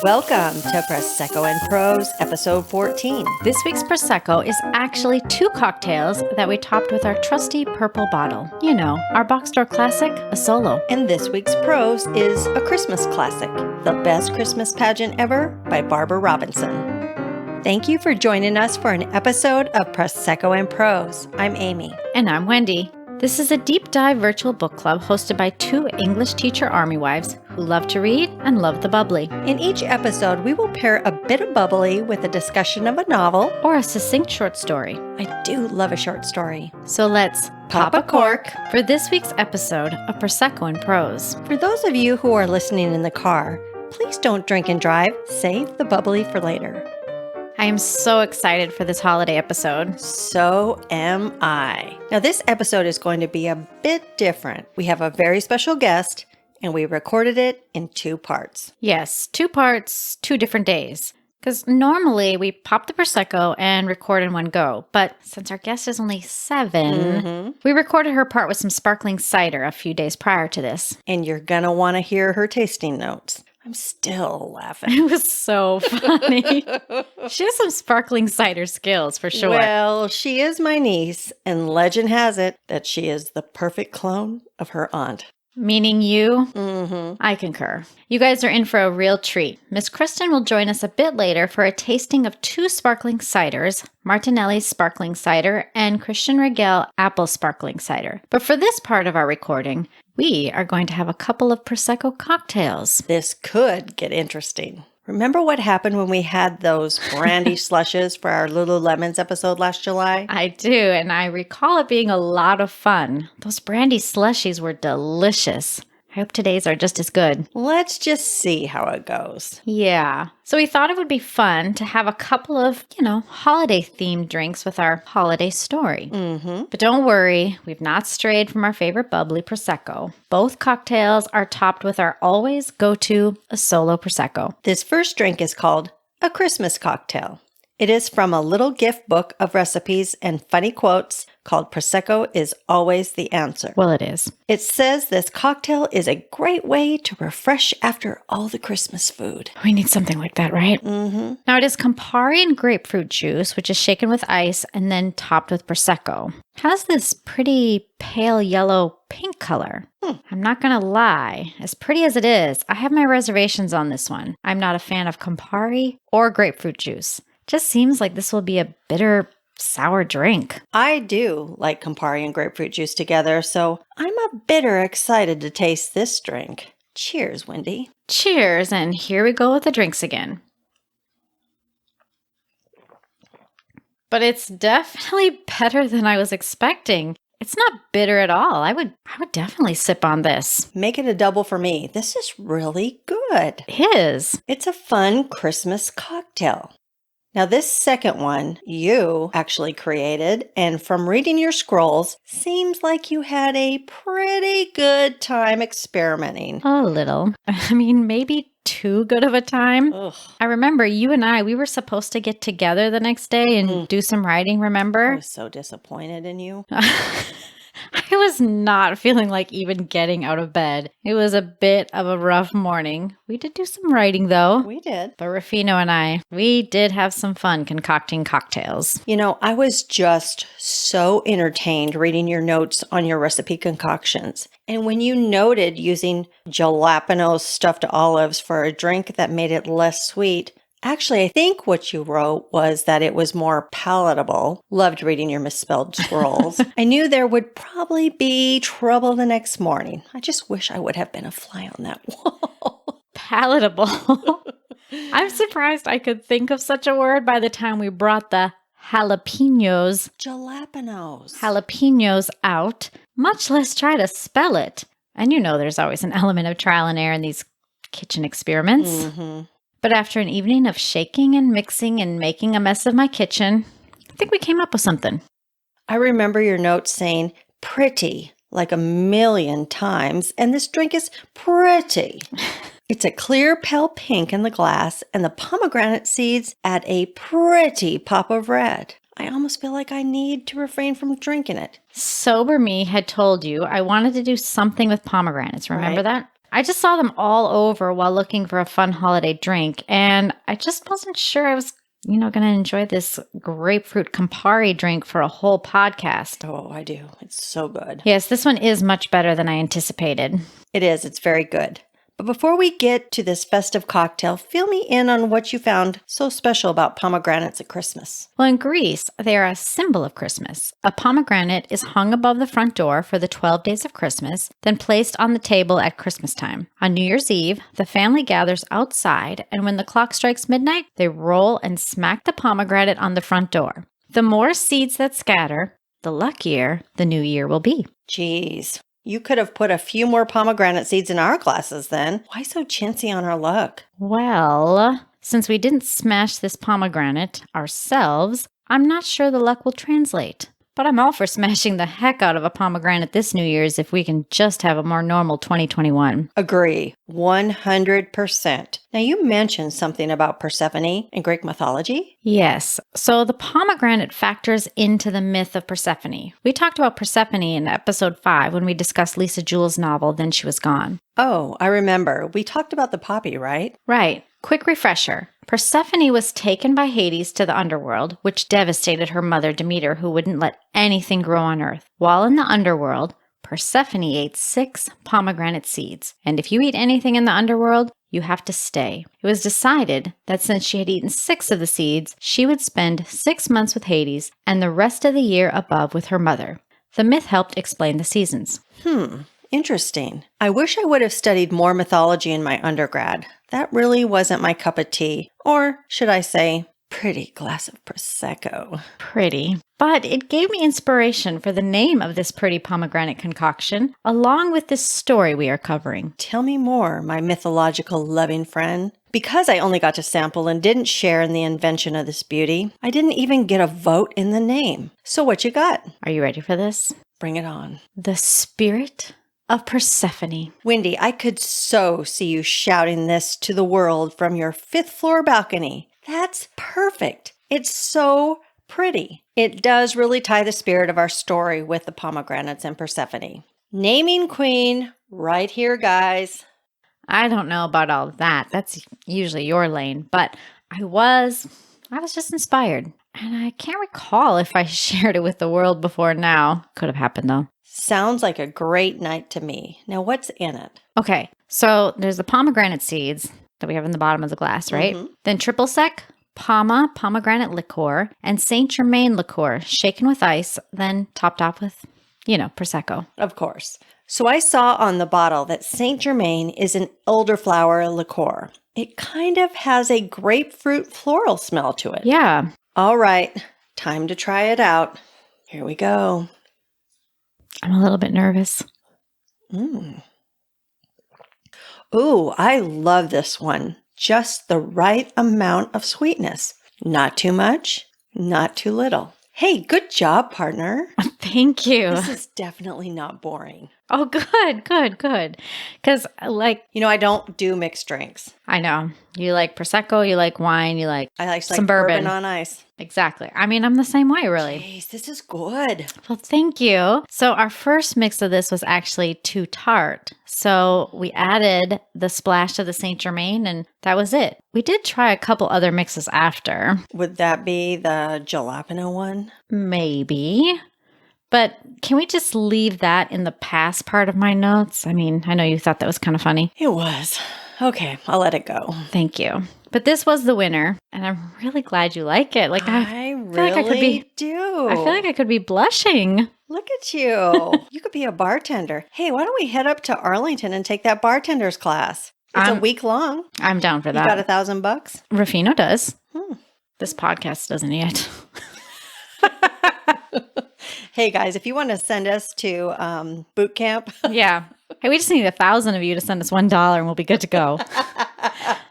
Welcome to Prosecco and Prose, episode 14. This week's Prosecco is actually 2 cocktails that we topped with our trusty purple bottle. You know, our box store classic, a solo. And this week's Prose is a Christmas classic, The Best Christmas Pageant Ever by Barbara Robinson. Thank you for joining us for an episode of Prosecco and Prose. I'm Amy. And I'm Wendy. This is a deep dive virtual book club hosted by 2 English teacher army wives who love to read and love the bubbly. In each episode, we will pair a bit of bubbly with a discussion of a novel Or a succinct short story. I do love a short story. So let's Pop a cork. for this week's episode of Prosecco and Prose. For those of you who are listening in the car, please don't drink and drive. Save the bubbly for later. I am so excited for this holiday episode. So am I. Now, this episode is going to be a bit different. We have a very special guest, and we recorded it in 2 parts. Yes, 2 parts, 2 different days. Because normally we pop the Prosecco and record in one go. But since our guest is only 7, we recorded her part with some sparkling cider a few days prior to this. And you're going to want to hear her tasting notes. I'm still laughing. It was so funny. She has some sparkling cider skills for sure. Well, she is my niece, and legend has it that she is the perfect clone of her aunt. Meaning you? Mm-hmm. I concur. You guys are in for a real treat. Miss Kristen will join us a bit later for a tasting of 2 sparkling ciders, Martinelli's sparkling cider and Christian Regel apple sparkling cider. But for this part of our recording, we are going to have a couple of Prosecco cocktails. This could get interesting. Remember what happened when we had those brandy slushes for our Lululemons episode last July? I do, and I recall it being a lot of fun. Those brandy slushies were delicious. I hope today's are just as good. Let's just see how it goes. Yeah. So we thought it would be fun to have a couple of, holiday-themed drinks with our holiday story. Mm-hmm. But don't worry, we've not strayed from our favorite bubbly Prosecco. Both cocktails are topped with our always go-to, a solo Prosecco. This first drink is called a Christmas cocktail. It is from a little gift book of recipes and funny quotes called Prosecco is Always the Answer. Well, it is. It says this cocktail is a great way to refresh after all the Christmas food. We need something like that, right? Mm-hmm. Now, it is Campari and grapefruit juice, which is shaken with ice and then topped with Prosecco. It has this pretty pale yellow pink color. I'm not going to lie. As pretty as it is, I have my reservations on this one. I'm not a fan of Campari or grapefruit juice. Just seems like this will be a bitter, sour drink. I do like Campari and grapefruit juice together, so I'm a bitter excited to taste this drink. Cheers, Wendy. Cheers, and here we go with the drinks again. But it's definitely better than I was expecting. It's not bitter at all. I would definitely sip on this. Make it a double for me. This is really good. It is. It's a fun Christmas cocktail. Now, this second one you actually created, and from reading your scrolls, seems like you had a pretty good time experimenting. A little. I mean, maybe too good of a time. Ugh. I remember you and we were supposed to get together the next day and do some writing, I remember? was so disappointed in you. I was not feeling like even getting out of bed. It was a bit of a rough morning. We did do some writing, though. We did. But Rufino and we did have some fun concocting cocktails. You know, I was just so entertained reading your notes on your recipe concoctions. And when you noted using jalapeno stuffed olives for a drink that made it less sweet, actually, I think what you wrote was that it was more palatable. Loved reading your misspelled scrolls. I knew there would probably be trouble the next morning. I just wish I would have been a fly on that wall. Palatable. I'm surprised I could think of such a word by the time we brought the jalapenos out, much less try to spell it. And there's always an element of trial and error in these kitchen experiments. Mm-hmm. But after an evening of shaking and mixing and making a mess of my kitchen, I think we came up with something. I remember your note saying pretty like a million times, and this drink is pretty. It's a clear pale pink in the glass, and the pomegranate seeds add a pretty pop of red. I almost feel like I need to refrain from drinking it. Sober me had told you I wanted to do something with pomegranates. Remember that? I just saw them all over while looking for a fun holiday drink, and I just wasn't sure I was, going to enjoy this grapefruit Campari drink for a whole podcast. Oh, I do. It's so good. Yes, this one is much better than I anticipated. It is. It's very good. But before we get to this festive cocktail, fill me in on what you found so special about pomegranates at Christmas. Well, in Greece, they are a symbol of Christmas. A pomegranate is hung above the front door for the 12 days of Christmas, then placed on the table at Christmas time. On New Year's Eve, the family gathers outside, and when the clock strikes midnight, they roll and smack the pomegranate on the front door. The more seeds that scatter, the luckier the new year will be. Jeez. You could have put a few more pomegranate seeds in our glasses then. Why so chintzy on our luck? Well, since we didn't smash this pomegranate ourselves, I'm not sure the luck will translate. But I'm all for smashing the heck out of a pomegranate this New Year's if we can just have a more normal 2021. Agree. 100%. Now, you mentioned something about Persephone in Greek mythology? Yes. So the pomegranate factors into the myth of Persephone. We talked about Persephone in episode 5 when we discussed Lisa Jewell's novel, Then She Was Gone. Oh, I remember. We talked about the poppy, right? Right. Quick refresher. Persephone was taken by Hades to the underworld, which devastated her mother Demeter, who wouldn't let anything grow on earth. While in the underworld, Persephone ate 6 pomegranate seeds. And if you eat anything in the underworld, you have to stay. It was decided that since she had eaten 6 of the seeds, she would spend 6 months with Hades and the rest of the year above with her mother. The myth helped explain the seasons. Interesting. I wish I would have studied more mythology in my undergrad. That really wasn't my cup of tea. Or should I say, pretty glass of Prosecco. Pretty. But it gave me inspiration for the name of this pretty pomegranate concoction, along with this story we are covering. Tell me more, my mythological loving friend. Because I only got to sample and didn't share in the invention of this beauty, I didn't even get a vote in the name. So what you got? Are you ready for this? Bring it on. The spirit of Persephone. Wendy, I could so see you shouting this to the world from your 5th floor balcony. That's perfect. It's so pretty. It does really tie the spirit of our story with the pomegranates and Persephone. Naming queen, right here, guys. I don't know about all of that. That's usually your lane, but I was just inspired. And I can't recall if I shared it with the world before now. Could have happened though. Sounds like a great night to me. Now, what's in it? Okay, so there's the pomegranate seeds that we have in the bottom of the glass, right? Then triple sec, pomegranate liqueur, and Saint Germain liqueur, shaken with ice, then topped off with, Prosecco. Of course. So I saw on the bottle that Saint Germain is an elderflower liqueur. It kind of has a grapefruit floral smell to it. Yeah. All right, time to try it out. Here we go. I'm a little bit nervous. Ooh, I love this one. Just the right amount of sweetness. Not too much, not too little. Hey, good job, partner. Thank you. This is definitely not boring. Oh, good. Because, I don't do mixed drinks. I know. You like Prosecco, you like wine, I like some bourbon on ice. Exactly. I mean, I'm the same way, really. Jeez, this is good. Well, thank you. So our first mix of this was actually too tart. So we added the splash of the Saint Germain, and that was it. We did try a couple other mixes after. Would that be the jalapeno one? Maybe. But can we just leave that in the past part of my notes? I mean, I know you thought that was kind of funny. It was. Okay, I'll let it go. Thank you. But this was the winner, and I'm really glad you like it. I really do. I feel like I could be blushing. Look at you. You could be a bartender. Hey, why don't we head up to Arlington and take that bartender's class? It's a week long. I'm down for that. You got $1,000? Rufino does. This podcast doesn't yet. Hey guys, if you want to send us to boot camp. Yeah. Hey, we just need 1,000 of you to send us $1 and we'll be good to go.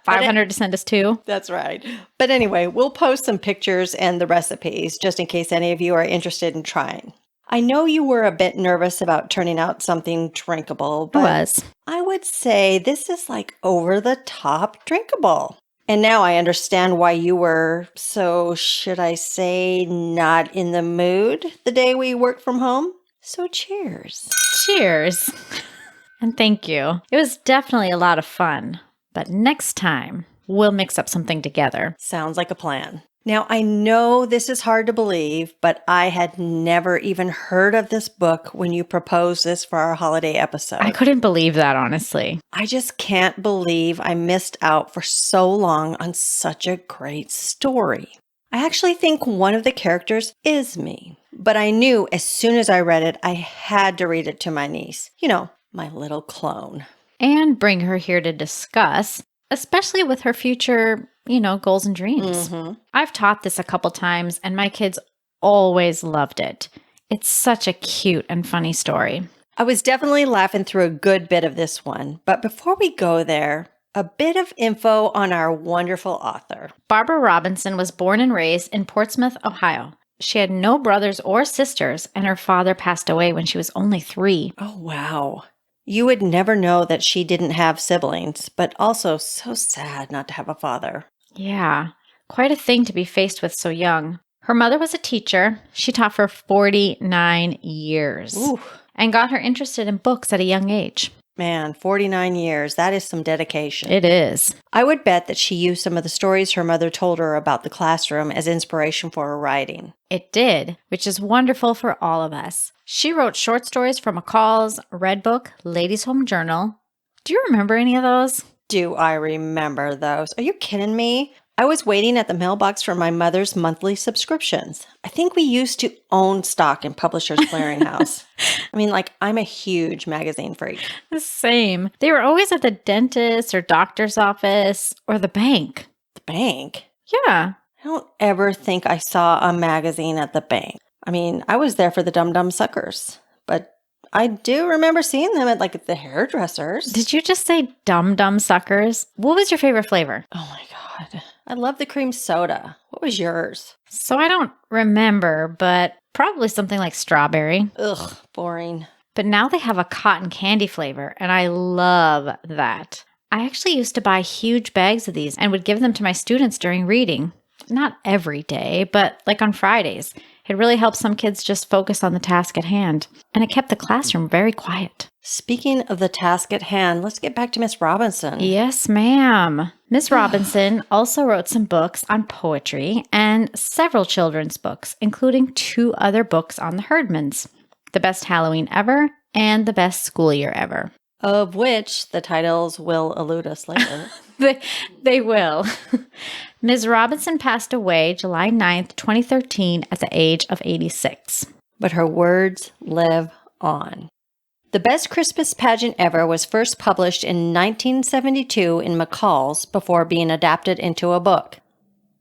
500 to send us 2. That's right. But anyway, we'll post some pictures and the recipes just in case any of you are interested in trying. I know you were a bit nervous about turning out something drinkable, but I would say this is like over the top drinkable. And now I understand why you were, so should I say, not in the mood the day we worked from home? So cheers. Cheers. And thank you. It was definitely a lot of fun. But next time, we'll mix up something together. Sounds like a plan. Now, I know this is hard to believe, but I had never even heard of this book when you proposed this for our holiday episode. I couldn't believe that, honestly. I just can't believe I missed out for so long on such a great story. I actually think one of the characters is me, but I knew as soon as I read it, I had to read it to my niece. You know, my little clone. And bring her here to discuss, especially with her future, goals and dreams. I've taught this a couple times, and my kids always loved it. It's such a cute and funny story. I was definitely laughing through a good bit of this one, but before we go there, a bit of info on our wonderful author. Barbara Robinson was born and raised in Portsmouth, Ohio. She had no brothers or sisters, and her father passed away when she was only 3. Oh, wow. You would never know that she didn't have siblings, but also so sad not to have a father. Yeah, quite a thing to be faced with so young. Her mother was a teacher. She taught for 49 years. Ooh. And got her interested in books at a young age. Man, 49 years. That is some dedication. It is. I would bet that she used some of the stories her mother told her about the classroom as inspiration for her writing. It did, which is wonderful for all of us. She wrote short stories for McCall's, Red Book, Ladies' Home Journal. Do you remember any of those? Do I remember those? Are you kidding me? I was waiting at the mailbox for my mother's monthly subscriptions. I think we used to own stock in Publishers Clearinghouse. I mean, I'm a huge magazine freak. The same. They were always at the dentist or doctor's office or the bank. The bank? Yeah. I don't ever think I saw a magazine at the bank. I mean, I was there for the Dum Dum Suckers, but I do remember seeing them at the hairdressers. Did you just say Dum Dum Suckers? What was your favorite flavor? Oh my God. I love the cream soda. What was yours? So I don't remember, but probably something like strawberry. Ugh, boring. But now they have a cotton candy flavor, and I love that. I actually used to buy huge bags of these and would give them to my students during reading. Not every day, but on Fridays. It really helped some kids just focus on the task at hand, and it kept the classroom very quiet. Speaking of the task at hand, let's get back to Miss Robinson. Yes, ma'am. Miss Robinson also wrote some books on poetry and several children's books, including 2 other books on the Herdmans, The Best Halloween Ever and The Best School Year Ever. Of which the titles will elude us later. They will. Ms. Robinson passed away July 9th, 2013 at the age of 86. But her words live on. The Best Christmas Pageant Ever was first published in 1972 in McCall's before being adapted into a book.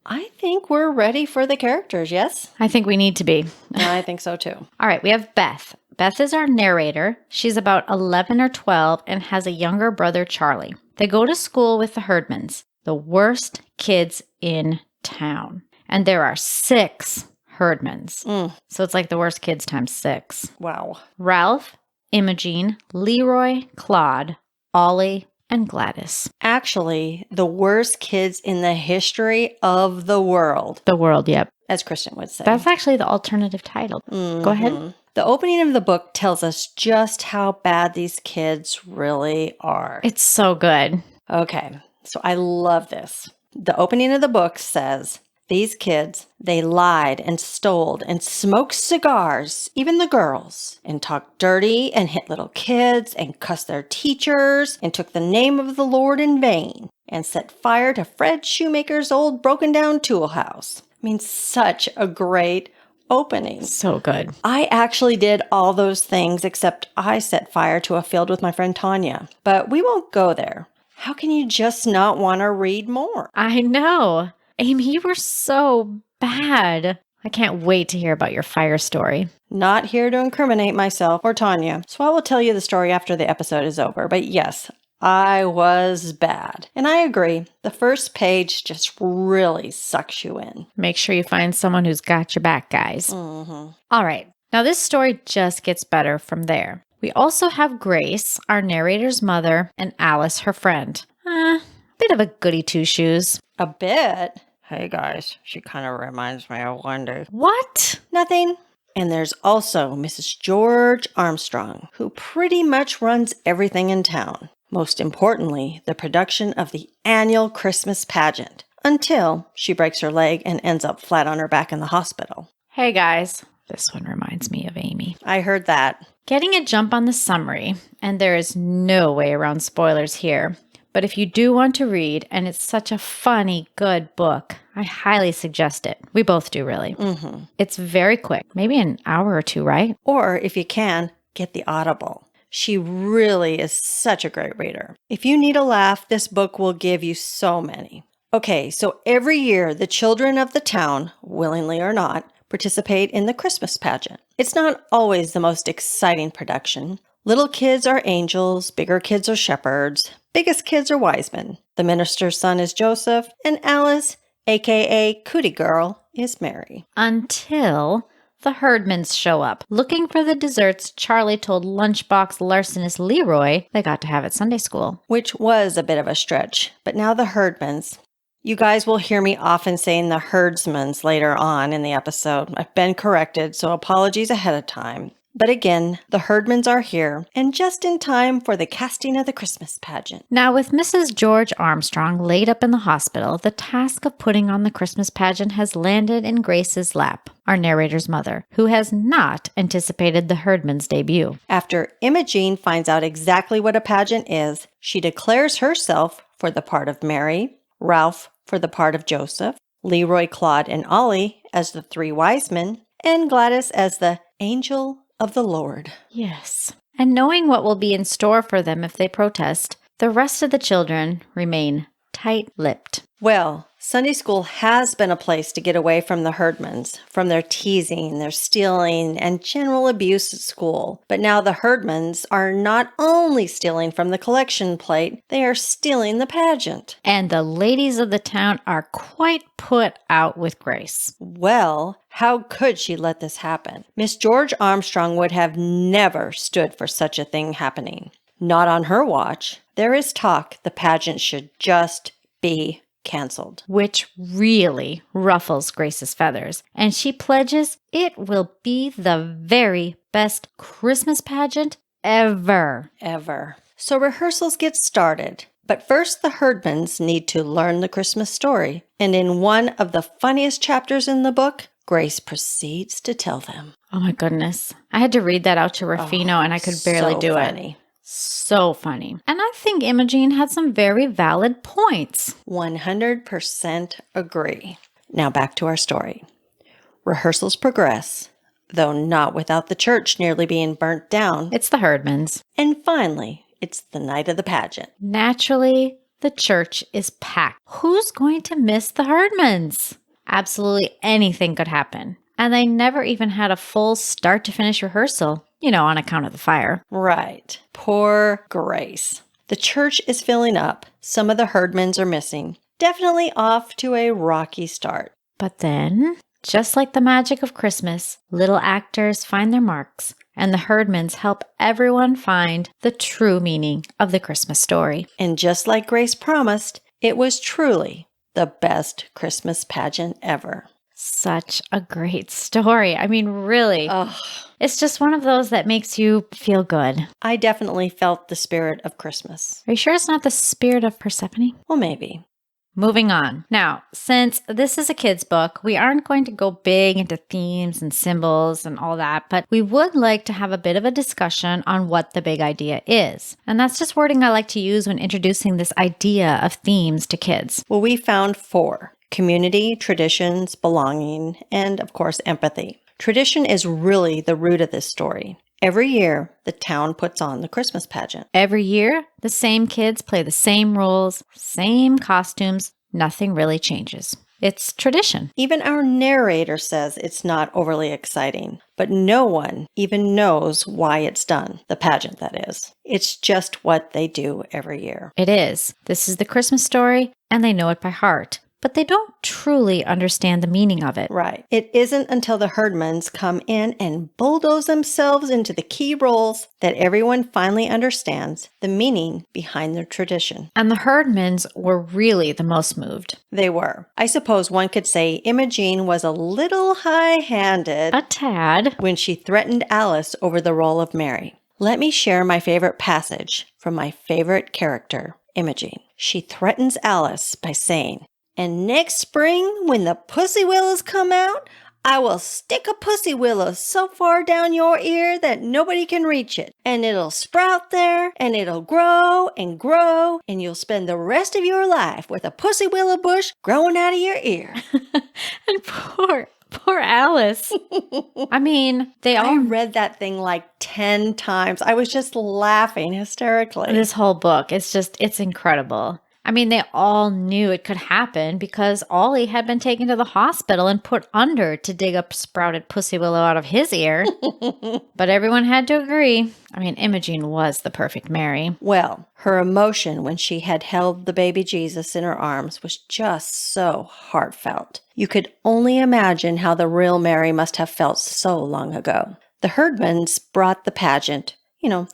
I think we're ready for the characters, yes? I think we need to be. I think so too. All right, we have Beth. Beth is our narrator. She's about 11 or 12 and has a younger brother, Charlie. They go to school with the Herdmans, the worst kids in town. And there are 6 Herdmans. So it's like the worst kids times 6. Wow. Ralph, Imogene, Leroy, Claude, Ollie, and Gladys. Actually, the worst kids in the history of the world. The world, yep. As Kristen would say. That's actually the alternative title. Go ahead. The opening of the book tells us just how bad these kids really are. It's so good. Okay, so I love this. The opening of the book says, these kids, they lied and stole and smoked cigars, even the girls, and talked dirty and hit little kids and cussed their teachers and took the name of the Lord in vain and set fire to Fred Shoemaker's old broken down tool house. I mean, such a great opening. So good. I actually did all those things except I set fire to a field with my friend Tanya. But we won't go there. How can you just not want to read more? I know. Amy, you were so bad. I can't wait to hear about your fire story. Not here to incriminate myself or Tanya, so I will tell you the story after the episode is over. But yes, I was bad. And I agree. The first page just really sucks you in. Make sure you find someone who's got your back, guys. All right. Now this story just gets better from there. We also have Grace, our narrator's mother, and Alice, her friend. Bit of a goody two-shoes. A bit? Hey guys, she kind of reminds me of Wendy. What? Nothing. And there's also Mrs. George Armstrong, who pretty much runs everything in town. Most importantly, the production of the annual Christmas pageant, until she breaks her leg and ends up flat on her back in the hospital. Hey guys, this one reminds me of Amy. I heard that. Getting a jump on the summary, and there is no way around spoilers here. But if you do want to read, and it's such a funny, good book, I highly suggest it. We both do, really. Mm-hmm. It's very quick, maybe an hour or two, right? Or if you can, get the Audible. She really is such a great reader. If you need a laugh, this book will give you so many. Okay, so every year, the children of the town, willingly or not, participate in the Christmas pageant. It's not always the most exciting production. Little kids are angels, bigger kids are shepherds, biggest kids are wise men. The minister's son is Joseph, and Alice, aka Cootie Girl, is Mary. Until the Herdmans show up, looking for the desserts Charlie told lunchbox larcenist Leroy they got to have at Sunday school. Which was a bit of a stretch, but now the Herdmans. You guys will hear me often saying the Herdsmans later on in the episode. I've been corrected, so apologies ahead of time. But again, the Herdmans are here, and just in time for the casting of the Christmas pageant. Now, with Mrs. George Armstrong laid up in the hospital, the task of putting on the Christmas pageant has landed in Grace's lap, our narrator's mother, who has not anticipated the Herdmans' debut. After Imogene finds out exactly what a pageant is, she declares herself for the part of Mary, Ralph for the part of Joseph, Leroy, Claude, and Ollie as the three wise men, and Gladys as the angel of the Lord. Yes. And knowing what will be in store for them if they protest, the rest of the children remain tight-lipped. Well, Sunday school has been a place to get away from the Herdmans, from their teasing, their stealing, and general abuse at school. But now the Herdmans are not only stealing from the collection plate, they are stealing the pageant. And the ladies of the town are quite put out with Grace. Well, how could she let this happen? Miss George Armstrong would have never stood for such a thing happening. Not on her watch. There is talk the pageant should just be canceled. Which really ruffles Grace's feathers. And she pledges it will be the very best Christmas pageant ever. So rehearsals get started. But first, the Herdmans need to learn the Christmas story. And in one of the funniest chapters in the book, Grace proceeds to tell them. Oh my goodness. I had to read that out to Rufino and I could barely do it. So funny. And I think Imogene had some very valid points. 100% agree. Now back to our story. Rehearsals progress, though not without the church nearly being burnt down. It's the Herdmans. And finally, it's the night of the pageant. Naturally, the church is packed. Who's going to miss the Herdmans? Absolutely anything could happen. And they never even had a full start to finish rehearsal. On account of the fire. Right. Poor Grace. The church is filling up. Some of the Herdmans are missing. Definitely off to a rocky start. But then, just like the magic of Christmas, little actors find their marks, and the Herdmans help everyone find the true meaning of the Christmas story. And just like Grace promised, it was truly the best Christmas pageant ever. Such a great story. I mean, really. Ugh. It's just one of those that makes you feel good. I definitely felt the spirit of Christmas. Are you sure it's not the spirit of Persephone? Well, maybe. Moving on. Now, since this is a kid's book, we aren't going to go big into themes and symbols and all that, but we would like to have a bit of a discussion on what the big idea is. And that's just wording I like to use when introducing this idea of themes to kids. Well, we found 4. Community, traditions, belonging, and of course, empathy. Tradition is really the root of this story. Every year, the town puts on the Christmas pageant. Every year, the same kids play the same roles, same costumes. Nothing really changes. It's tradition. Even our narrator says it's not overly exciting, but no one even knows why it's done, the pageant that is. It's just what they do every year. It is. This is the Christmas story, and they know it by heart. but they don't truly understand the meaning of it. Right. It isn't until the Herdmans come in and bulldoze themselves into the key roles that everyone finally understands the meaning behind their tradition. And the Herdmans were really the most moved. They were. I suppose one could say Imogene was a little high-handed A tad. when she threatened Alice over the role of Mary. Let me share my favorite passage from my favorite character, Imogene. She threatens Alice by saying, "And next spring, when the pussy willows come out, I will stick a pussy willow so far down your ear that nobody can reach it. And it'll sprout there, and it'll grow, and you'll spend the rest of your life with a pussy willow bush growing out of your ear." And poor Alice. I mean, I read that thing like 10 times. I was just laughing hysterically. This whole book, it's incredible. I mean, they all knew it could happen because Ollie had been taken to the hospital and put under to dig a sprouted pussy willow out of his ear. But everyone had to agree. I mean, Imogene was the perfect Mary. Well, her emotion when she had held the baby Jesus in her arms was just so heartfelt. You could only imagine how the real Mary must have felt so long ago. The Herdmans brought the pageant,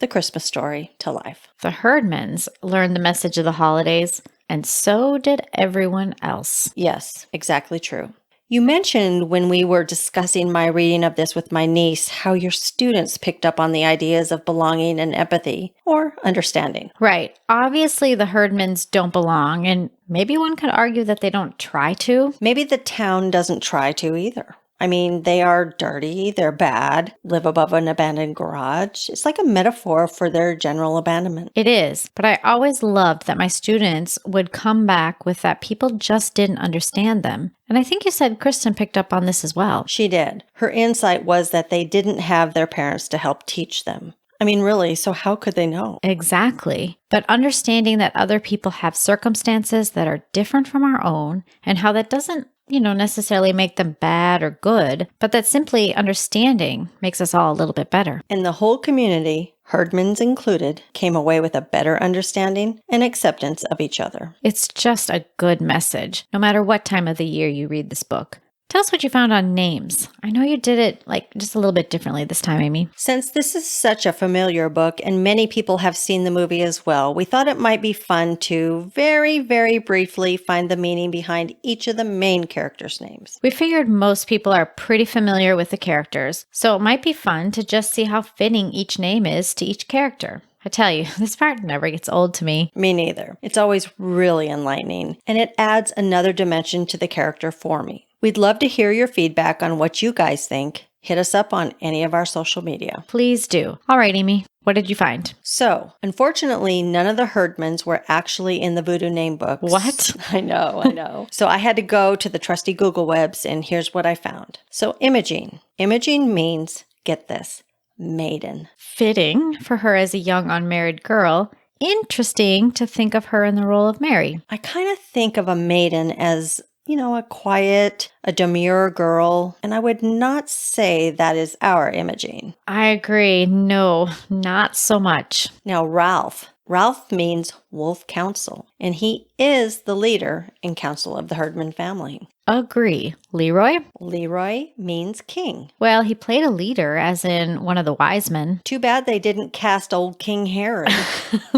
the Christmas story, to life. The Herdmans learned the message of the holidays, and so did everyone else. Yes, exactly true. You mentioned when we were discussing my reading of this with my niece how your students picked up on the ideas of belonging and empathy, or understanding. Right. Obviously, the Herdmans don't belong, and maybe one could argue that they don't try to. Maybe the town doesn't try to either. I mean, they are dirty, they're bad, live above an abandoned garage. It's like a metaphor for their general abandonment. It is, but I always loved that my students would come back with that people just didn't understand them. And I think you said Kristen picked up on this as well. She did. Her insight was that they didn't have their parents to help teach them. I mean, really, so how could they know? Exactly. But understanding that other people have circumstances that are different from our own, and how that doesn't necessarily make them bad or good, but that simply understanding makes us all a little bit better. And the whole community, Herdmans included, came away with a better understanding and acceptance of each other. It's just a good message, no matter what time of the year you read this book. Tell us what you found on names. I know you did it just a little bit differently this time, Amy. Since this is such a familiar book and many people have seen the movie as well, we thought it might be fun to very, very briefly find the meaning behind each of the main characters' names. We figured most people are pretty familiar with the characters, so it might be fun to just see how fitting each name is to each character. I tell you, this part never gets old to me. Me neither. It's always really enlightening, and it adds another dimension to the character for me. We'd love to hear your feedback on what you guys think. Hit us up on any of our social media. Please do. All right, Amy, what did you find? So, unfortunately, none of the Herdmans were actually in the Voodoo name books. What? I know. So I had to go to the trusty Google webs, and here's what I found. So Imogene. Imogene means, get this, maiden. Fitting for her as a young unmarried girl. Interesting to think of her in the role of Mary. I kind of think of a maiden as a quiet, a demure girl, and I would not say that is our Imogene. I agree. No, not so much. Now, Ralph. Ralph means wolf council, and he is the leader and council of the Herdman family. Agree. Leroy? Leroy means king. Well, he played a leader, as in one of the wise men. Too bad they didn't cast old King Herod.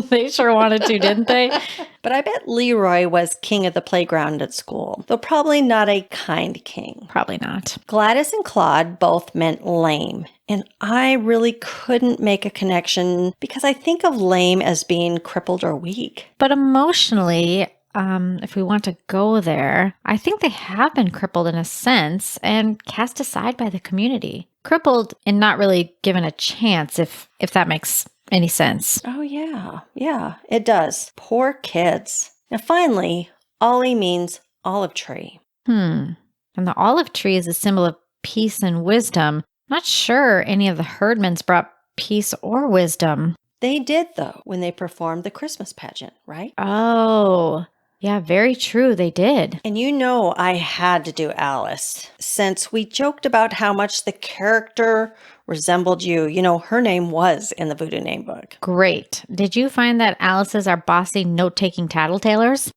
They sure wanted to, didn't they? But I bet Leroy was king of the playground at school, though probably not a kind king. Probably not. Gladys and Claude both meant lame, and I really couldn't make a connection because I think of lame as being crippled or weak. But emotionally, if we want to go there, I think they have been crippled in a sense and cast aside by the community. Crippled and not really given a chance, if that makes any sense. Oh, yeah, it does. Poor kids. Now, finally, Ollie means olive tree. And the olive tree is a symbol of peace and wisdom. Not sure any of the Herdmans brought peace or wisdom. They did, though, when they performed the Christmas pageant, right? Oh, yeah, very true. They did. And I had to do Alice, since we joked about how much the character resembled you. Her name was in the Voodoo name book. Great. Did you find that Alice's are bossy note-taking tattletalers?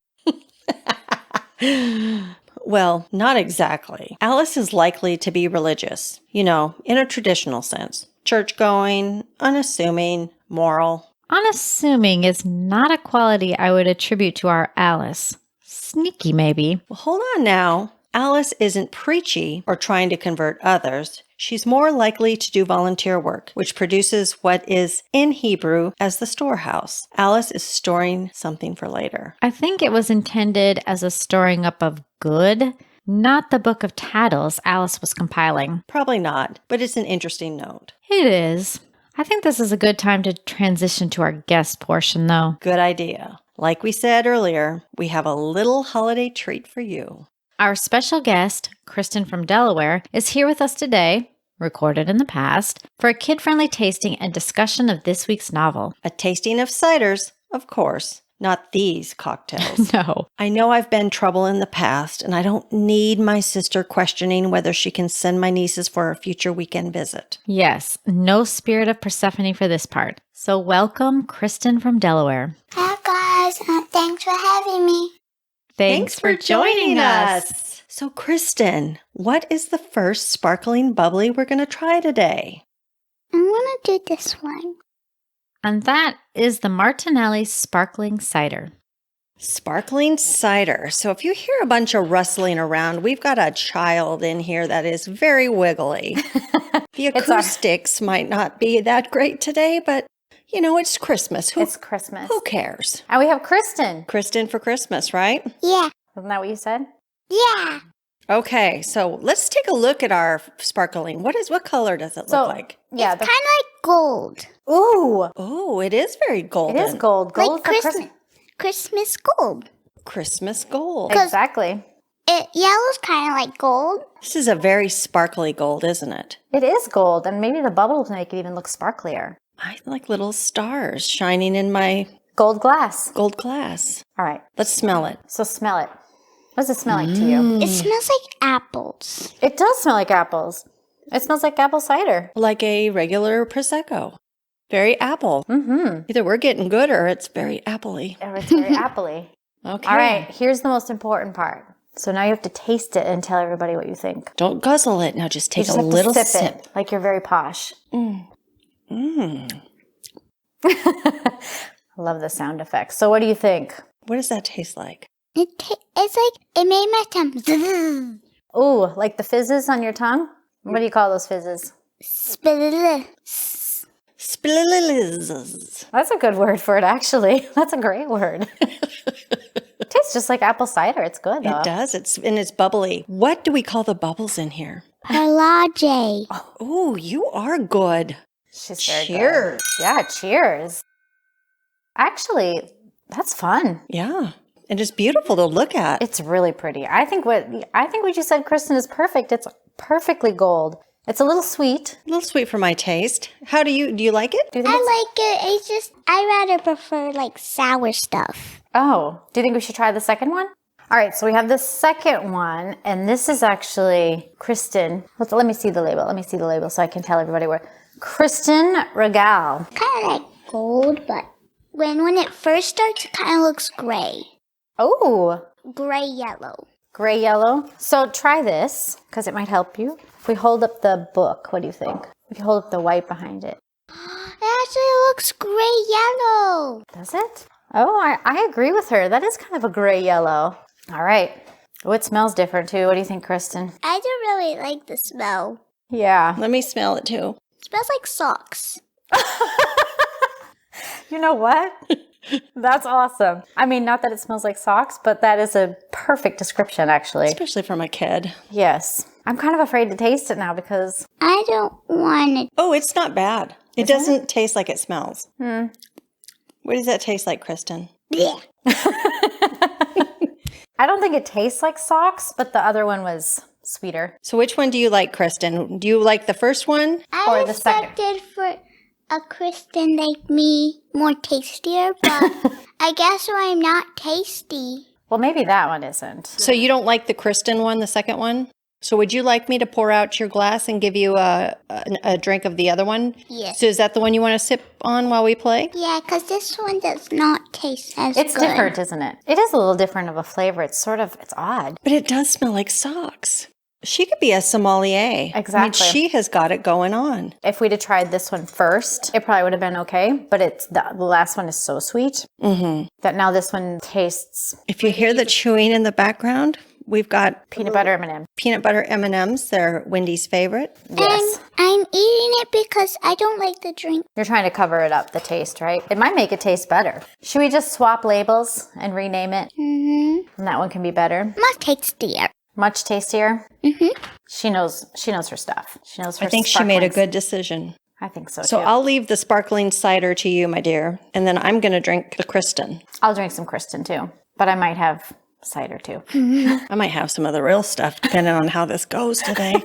Well, not exactly. Alice is likely to be religious, in a traditional sense. Church-going, unassuming, moral. Unassuming is not a quality I would attribute to our Alice. Sneaky, maybe. Well, hold on now. Alice isn't preachy or trying to convert others. She's more likely to do volunteer work, which produces what is in Hebrew as the storehouse. Alice is storing something for later. I think it was intended as a storing up of good, not the book of tattles Alice was compiling. Probably not, but it's an interesting note. It is. I think this is a good time to transition to our guest portion, though. Good idea. Like we said earlier, we have a little holiday treat for you. Our special guest, Kristen from Delaware, is here with us today, recorded in the past, for a kid-friendly tasting and discussion of this week's novel. A tasting of ciders, of course, not these cocktails. No. I know I've been trouble in the past, and I don't need my sister questioning whether she can send my nieces for a future weekend visit. Yes, no spirit of Persephone for this part. So welcome, Kristen from Delaware. Hi guys, thanks for having me. Thanks for joining us. So, Kristen, what is the first sparkling bubbly we're going to try today? I'm gonna do this one. And that is the Martinelli Sparkling Cider. Sparkling cider. So if you hear a bunch of rustling around, we've got a child in here that is very wiggly. The acoustics might not be that great today, but it's Christmas. It's Christmas. Who cares? And we have Kristen. Kristen for Christmas, right? Yeah. Isn't that what you said? Yeah. Okay, so let's take a look at our sparkling. What color does it look like? Yeah. Kind of like gold. Ooh. Oh, it is very golden. It is gold. Gold Like for Christmas. Christmas gold. Christmas gold. Exactly. Yellow's kind of like gold. This is a very sparkly gold, isn't it? It is gold, and maybe the bubbles make it even look sparklier. I like little stars shining in my Gold glass. gold glass. All right. Let's smell it. So smell it. What does it smell like to you? It smells like apples. It does smell like apples. It smells like apple cider. Like a regular Prosecco. Very apple. Mm-hmm. Either we're getting good or it's very appley. It's very appley. Okay. All right. Here's the most important part. So now you have to taste it and tell everybody what you think. Don't guzzle it. Now just take You just a have to little sip sip. it, like you're very posh. Mm. I love the sound effects. So what do you think? What does that taste like? It's like it made my tongue. zzz. Ooh, like the fizzes on your tongue? What do you call those fizzes? Spilly. Splilizzz. That's a good word for it, actually. That's a great word. It tastes just like apple cider. It's good, though. It does. It's bubbly. What do we call the bubbles in here? Palage. Oh, you are good. She's very Cheers. good. Yeah, cheers. Actually, that's fun. Yeah. And it's beautiful to look at. It's really pretty. I think what you said, Kristen, is perfect. It's perfectly gold. It's a little sweet. A little sweet for my taste. Do you like it? Do you think I like it. It's just I rather prefer like sour stuff. Oh, do you think we should try the second one? All right, so we have the second one, and this is actually Kristen. Let me see the label. Let me see the label so I can tell everybody where. Kristen Regal. Kind of like gold, but when it first starts, it kind of looks gray. Oh, Gray yellow. gray yellow. So try this because it might help you. If we hold up the book, what do you think? If you hold up the white behind it. It actually looks gray yellow. Does it? Oh, I agree with her. That is kind of a gray yellow. All right. Oh, it smells different too. What do you think, Kristen? I don't really like the smell. Yeah. Let me smell it too. It smells like socks. You know what? That's awesome. I mean, not that it smells like socks, but that is a perfect description, actually. Especially from a kid. Yes. I'm kind of afraid to taste it now because... I don't want it. Oh, it's not bad. It doesn't taste like it smells. What does that taste like, Kristen? Blech. I don't think it tastes like socks, but the other one was sweeter. So which one do you like, Kristen? Do you like the first one? I Or the second. expected for a Kristen like me more tastier, but I guess I'm not tasty. Well, maybe that one isn't. So you don't like the Kristen one, the second one? So would you like me to pour out your glass and give you a drink of the other one? Yes. So is that the one you want to sip on while we play? Yeah, because this one does not taste as It's good. different, isn't it? It is a little different of a flavor. It's odd. But it does smell like socks. She could be a sommelier. Exactly. I mean, she has got it going on. If we'd have tried this one first, it probably would have been okay. But the last one is so sweet that now this one tastes If you hear the chewing in the background, we've got peanut butter M&M. peanut butter M&Ms. They're Wendy's favorite. Yes. And I'm eating it because I don't like the drink. You're trying to cover it up, the taste, right? It might make it taste better. Should we just swap labels and rename it? Mm-hmm. And that one can be better. Much tastier. Much tastier. Mm-hmm. She knows her stuff. She knows her I think she made a sparklings. good decision. I think so, So too. I'll leave the sparkling cider to you, my dear. And then I'm going to drink the Kristen. I'll drink some Kristen, too. But I might have cider, too. I might have some of the real stuff, depending on how this goes today.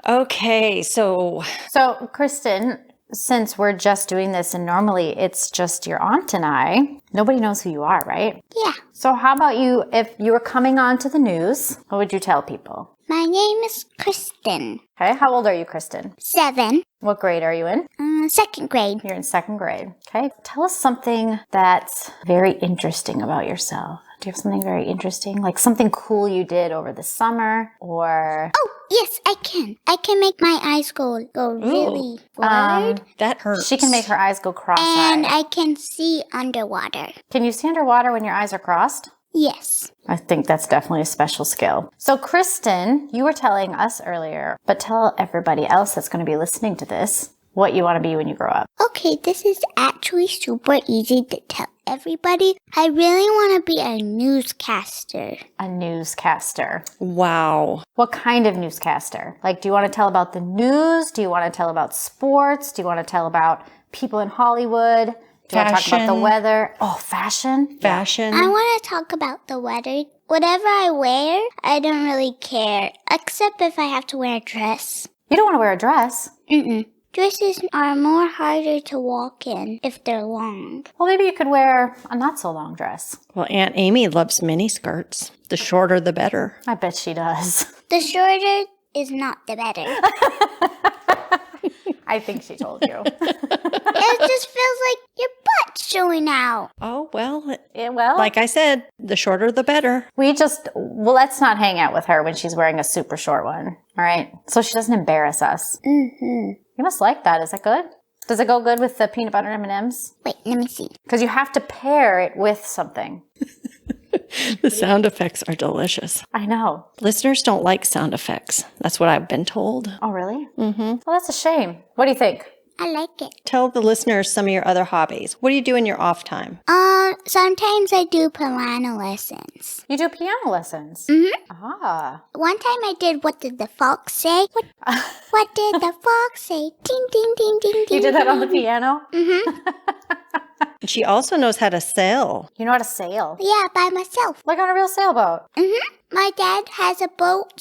Okay, so So, Kristen, since we're just doing this and normally it's just your aunt and I, nobody knows who you are, right? Yeah. So how about you, if you were coming on to the news, what would you tell people? My name is Kristen. Okay, how old are you, Kristen? 7. What grade are you in? 2nd grade. You're in 2nd grade. Okay, tell us something that's very interesting about yourself. Do you have something very interesting? Like something cool you did over the summer or... Oh, yes, I can. I can make my eyes go really forward. that hurts. She can make her eyes go cross-eyed. And I can see underwater. Can you see underwater when your eyes are crossed? Yes. I think that's definitely a special skill. So, Kristen, you were telling us earlier, but tell everybody else that's going to be listening to this what you want to be when you grow up. Okay, this is actually super easy to tell everybody. I really want to be a newscaster. A newscaster. Wow. What kind of newscaster? Like, do you want to tell about the news? Do you want to tell about sports? Do you want to tell about people in Hollywood? Do you want to talk about the Fashion. weather? Oh, fashion? Fashion. I want to talk about the weather. Whatever I wear, I don't really care, except if I have to wear a dress. You don't want to wear a dress. Mm-mm. Dresses are more harder to walk in if they're long. Well, maybe you could wear a not so long dress. Well, Aunt Amy loves mini skirts. The shorter, the better. I bet she does. The shorter is not the better. I think she told you. It just feels like your butt's showing out. Oh, well, Yeah, well, like I said, the shorter, the better. let's not hang out with her when she's wearing a super short one. All right. So she doesn't embarrass us. Mm-hmm. You must like that. Is that good? Does it go good with the peanut butter M&Ms? Wait, let me see. Because you have to pair it with something. The sound effects are delicious. I know. Listeners don't like sound effects. That's what I've been told. Oh, really? Mm-hmm. Well, that's a shame. What do you think? I like it. Tell the listeners some of your other hobbies. What do you do in your off time? Sometimes I do piano lessons. You do piano lessons. Mm-hmm. Ah. One time I did What Did the Fox Say? What did the fox say? Ding, ding, ding, ding, ding. You did that on the piano? She also knows how to sail. You know how to sail? Yeah, by myself. Like on a real sailboat. Mm-hmm. My dad has a boat,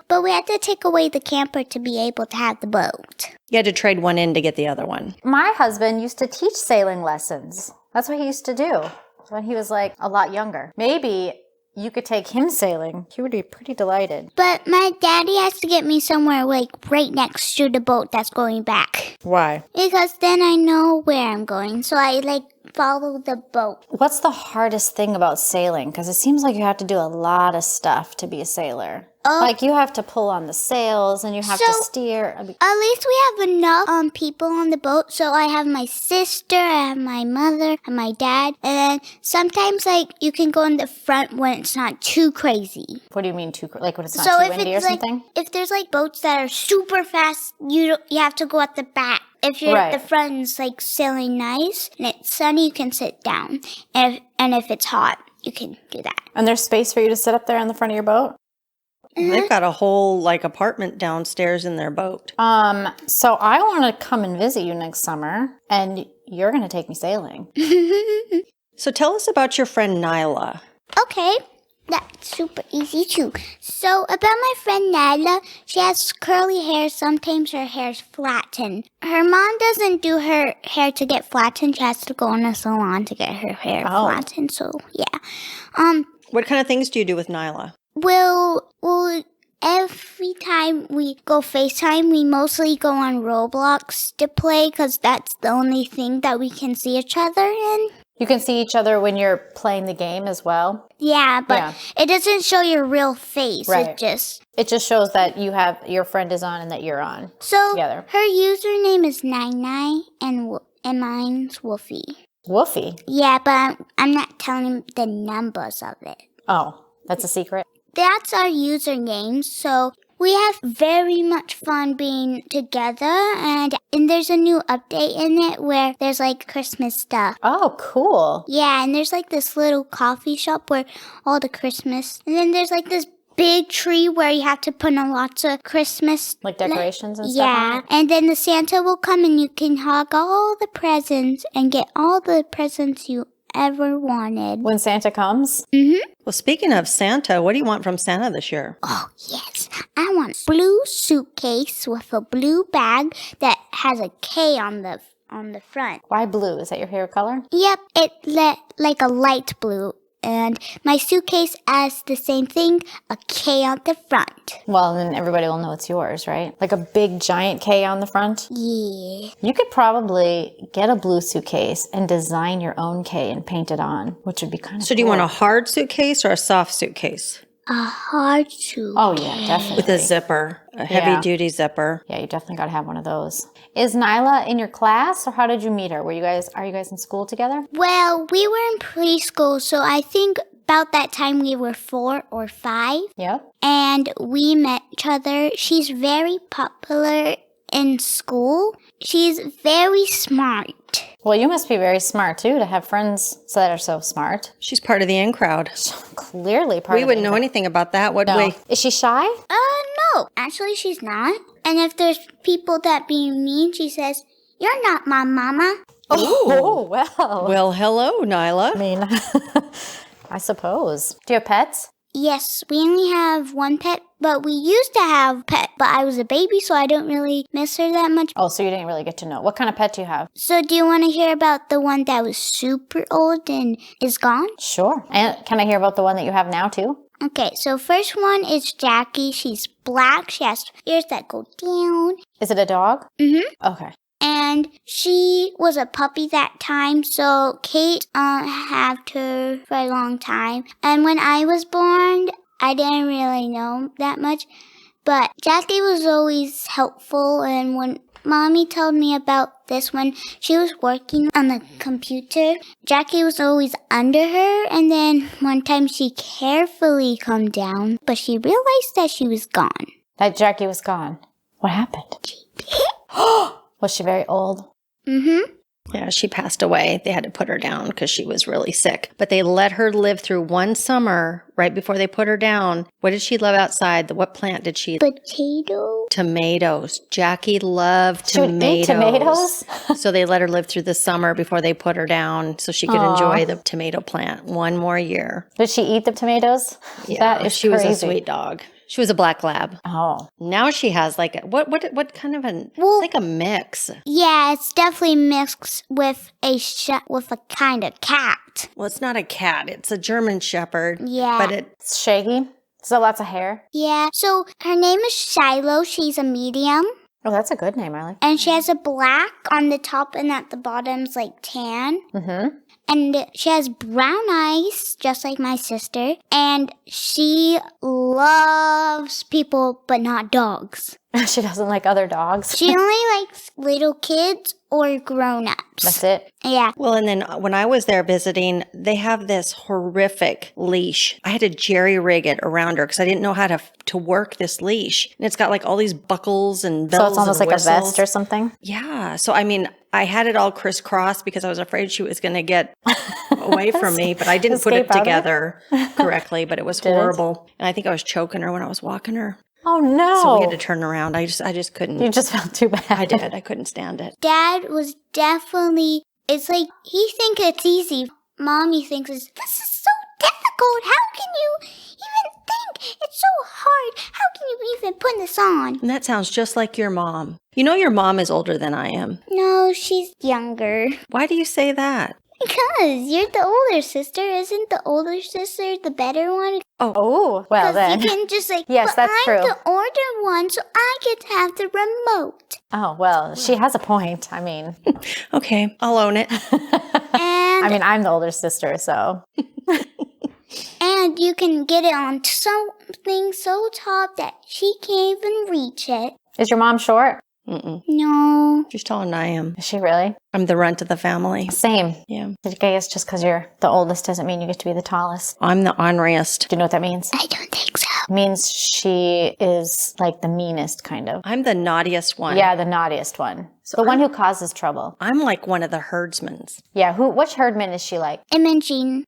but we had to take away the camper to be able to have the boat. You had to trade one in to get the other one. My husband used to teach sailing lessons. That's what he used to do when he was like a lot younger. Maybe you could take him sailing. He would be pretty delighted. But my daddy has to get me somewhere like right next to the boat that's going back. Why? Because then I know where I'm going. So I follow the boat. What's the hardest thing about sailing? Because it seems like you have to do a lot of stuff to be a sailor. Like you have to pull on the sails and you have to steer. At least we have enough people on the boat. So I have my sister, I have my mother, and my dad. And then sometimes you can go in the front when it's not too crazy. What do you mean like when it's not too windy or something? If there's boats that are super fast, you have to go at the back. If you're at the front and it's sailing nice and it's sunny, you can sit down. And if it's hot, you can do that. And there's space for you to sit up there in the front of your boat? They've got a whole apartment downstairs in their boat. So I want to come and visit you next summer, and you're going to take me sailing. So tell us about your friend Nyla. Okay, that's super easy too. So about my friend Nyla, she has curly hair. Sometimes her hair's flattened. Her mom doesn't do her hair to get flattened. She has to go in a salon to get her hair flattened. So yeah. What kind of things do you do with Nyla? Well, every time we go FaceTime, we mostly go on Roblox to play because that's the only thing that we can see each other in. You can see each other when you're playing the game as well? Yeah, but it doesn't show your real face. Right. It just shows that your friend is on and that you're on together. Her username is Nine and mine's Wolfie. Wolfie? Yeah, but I'm not telling him the numbers of it. Oh, that's a secret? That's our username, so we have very much fun being together, and there's a new update in it where there's like Christmas stuff. Oh, cool. Yeah, and there's like this little coffee shop where all the Christmas, and then there's like this big tree where you have to put on lots of Christmas. Like decorations and stuff? Yeah, and then the Santa will come and you can hug all the presents and get all the presents you ever wanted. When Santa comes? Mm-hmm. Well, speaking of Santa, what do you want from Santa this year? Oh, yes. I want a blue suitcase with a blue bag that has a K on the front. Why blue? Is that your favorite color? Yep, like a light blue. And my suitcase has the same thing, a K on the front. Well, then everybody will know it's yours, right? Like a big giant K on the front? Yeah. You could probably get a blue suitcase and design your own K and paint it on, which would be kind of cool. So do you want a hard suitcase or a soft suitcase? A hard suitcase. Oh, yeah, definitely. With a zipper, a heavy-duty zipper. Yeah, you definitely got to have one of those. Is Nyla in your class, or how did you meet her? Are you guys in school together? Well, we were in preschool, so I think about that time we were 4 or 5. Yep. And we met each other. She's very popular in school. She's very smart. Well, you must be very smart, too, to have friends that are so smart. She's part of the in crowd. Clearly part of the We wouldn't know anything about that, would we? Is she shy? No. Actually, she's not. And if there's people that be mean, she says, "You're not my mama." Oh, well. Well, hello, Nyla. I mean, I suppose. Do you have pets? Yes, we only have one pet, but we used to have a pet, but I was a baby, so I don't really miss her that much. Oh, so you didn't really get to know. What kind of pet do you have? So do you want to hear about the one that was super old and is gone? Sure. And can I hear about the one that you have now, too? Okay, so first one is Jackie. She's black. She has ears that go down. Is it a dog? Mm-hmm. Okay. And she was a puppy that time, so Kate had her for a long time. And when I was born, I didn't really know that much. But Jackie was always helpful, and when Mommy told me about this when she was working on the computer, Jackie was always under her, and then one time she carefully calmed down, but she realized that she was gone. That Jackie was gone. What happened? Was she very old? Mm-hmm. Yeah, she passed away. They had to put her down because she was really sick. But they let her live through one summer right before they put her down. What did she love outside? What plant did she? Potato. Tomatoes. Jackie loved She would eat tomatoes. tomatoes? So they let her live through the summer before they put her down so she could enjoy the tomato plant one more year. Did she eat the tomatoes? Yeah, That is she was a crazy. sweet dog. She was a black lab. Oh. Now she has like what kind of it's like a mix. Yeah, it's definitely mixed with a kind of cat. Well, it's not a cat. It's a German Shepherd. Yeah. But It's shaggy? Is there lots of hair? Yeah, so her name is Shiloh. She's a medium. Oh, that's a good name. I like that. And she has a black on the top and at the bottom's like tan. Mm-hmm. And she has brown eyes, just like my sister. And she loves people, but not dogs. She doesn't like other dogs. She only likes little kids or grown-ups. That's it? Yeah. well, and then when I was there visiting, they have this horrific leash. I had to jerry-rig it around her because I didn't know how to work this leash. And it's got like all these buckles and bells. So it's almost and like whistles. a vest or something? Yeah. So, I mean, I had it all crisscrossed because I was afraid she was going to get away from me, but I didn't put it Escape out of it? together correctly, but it was Did it? horrible. And I think I was choking her when I was walking her. Oh, no. So we had to turn around. I just couldn't. You just felt too bad. I did. I couldn't stand it. Dad was definitely, it's like, he thinks it's easy. Mommy thinks this is so difficult. How can you even think? It's so hard. How can you even put this on? And that sounds just like your mom. You know your mom is older than I am. No, she's younger. Why do you say that? Because you're the older sister. Isn't the older sister the better one? Oh, well then. You can just like, Yes, but that's I'm true. the older one, so I get to have the remote. Oh, well, she has a point. I mean, Okay, I'll own it. And I'm the older sister, so. and you can get it on something so top that she can't even reach it. Is your mom short? Mm-mm. No. She's taller than I am. Is she really? I'm the runt of the family. Same. Yeah. I guess just because you're the oldest doesn't mean you get to be the tallest. I'm the orneriest. Do you know what that means? I don't think so. It means she is like the meanest, kind of. I'm the naughtiest one. Yeah, the naughtiest one. The one who causes trouble. I'm like one of the herdsmans. Yeah, which herdman is she like? Imagine.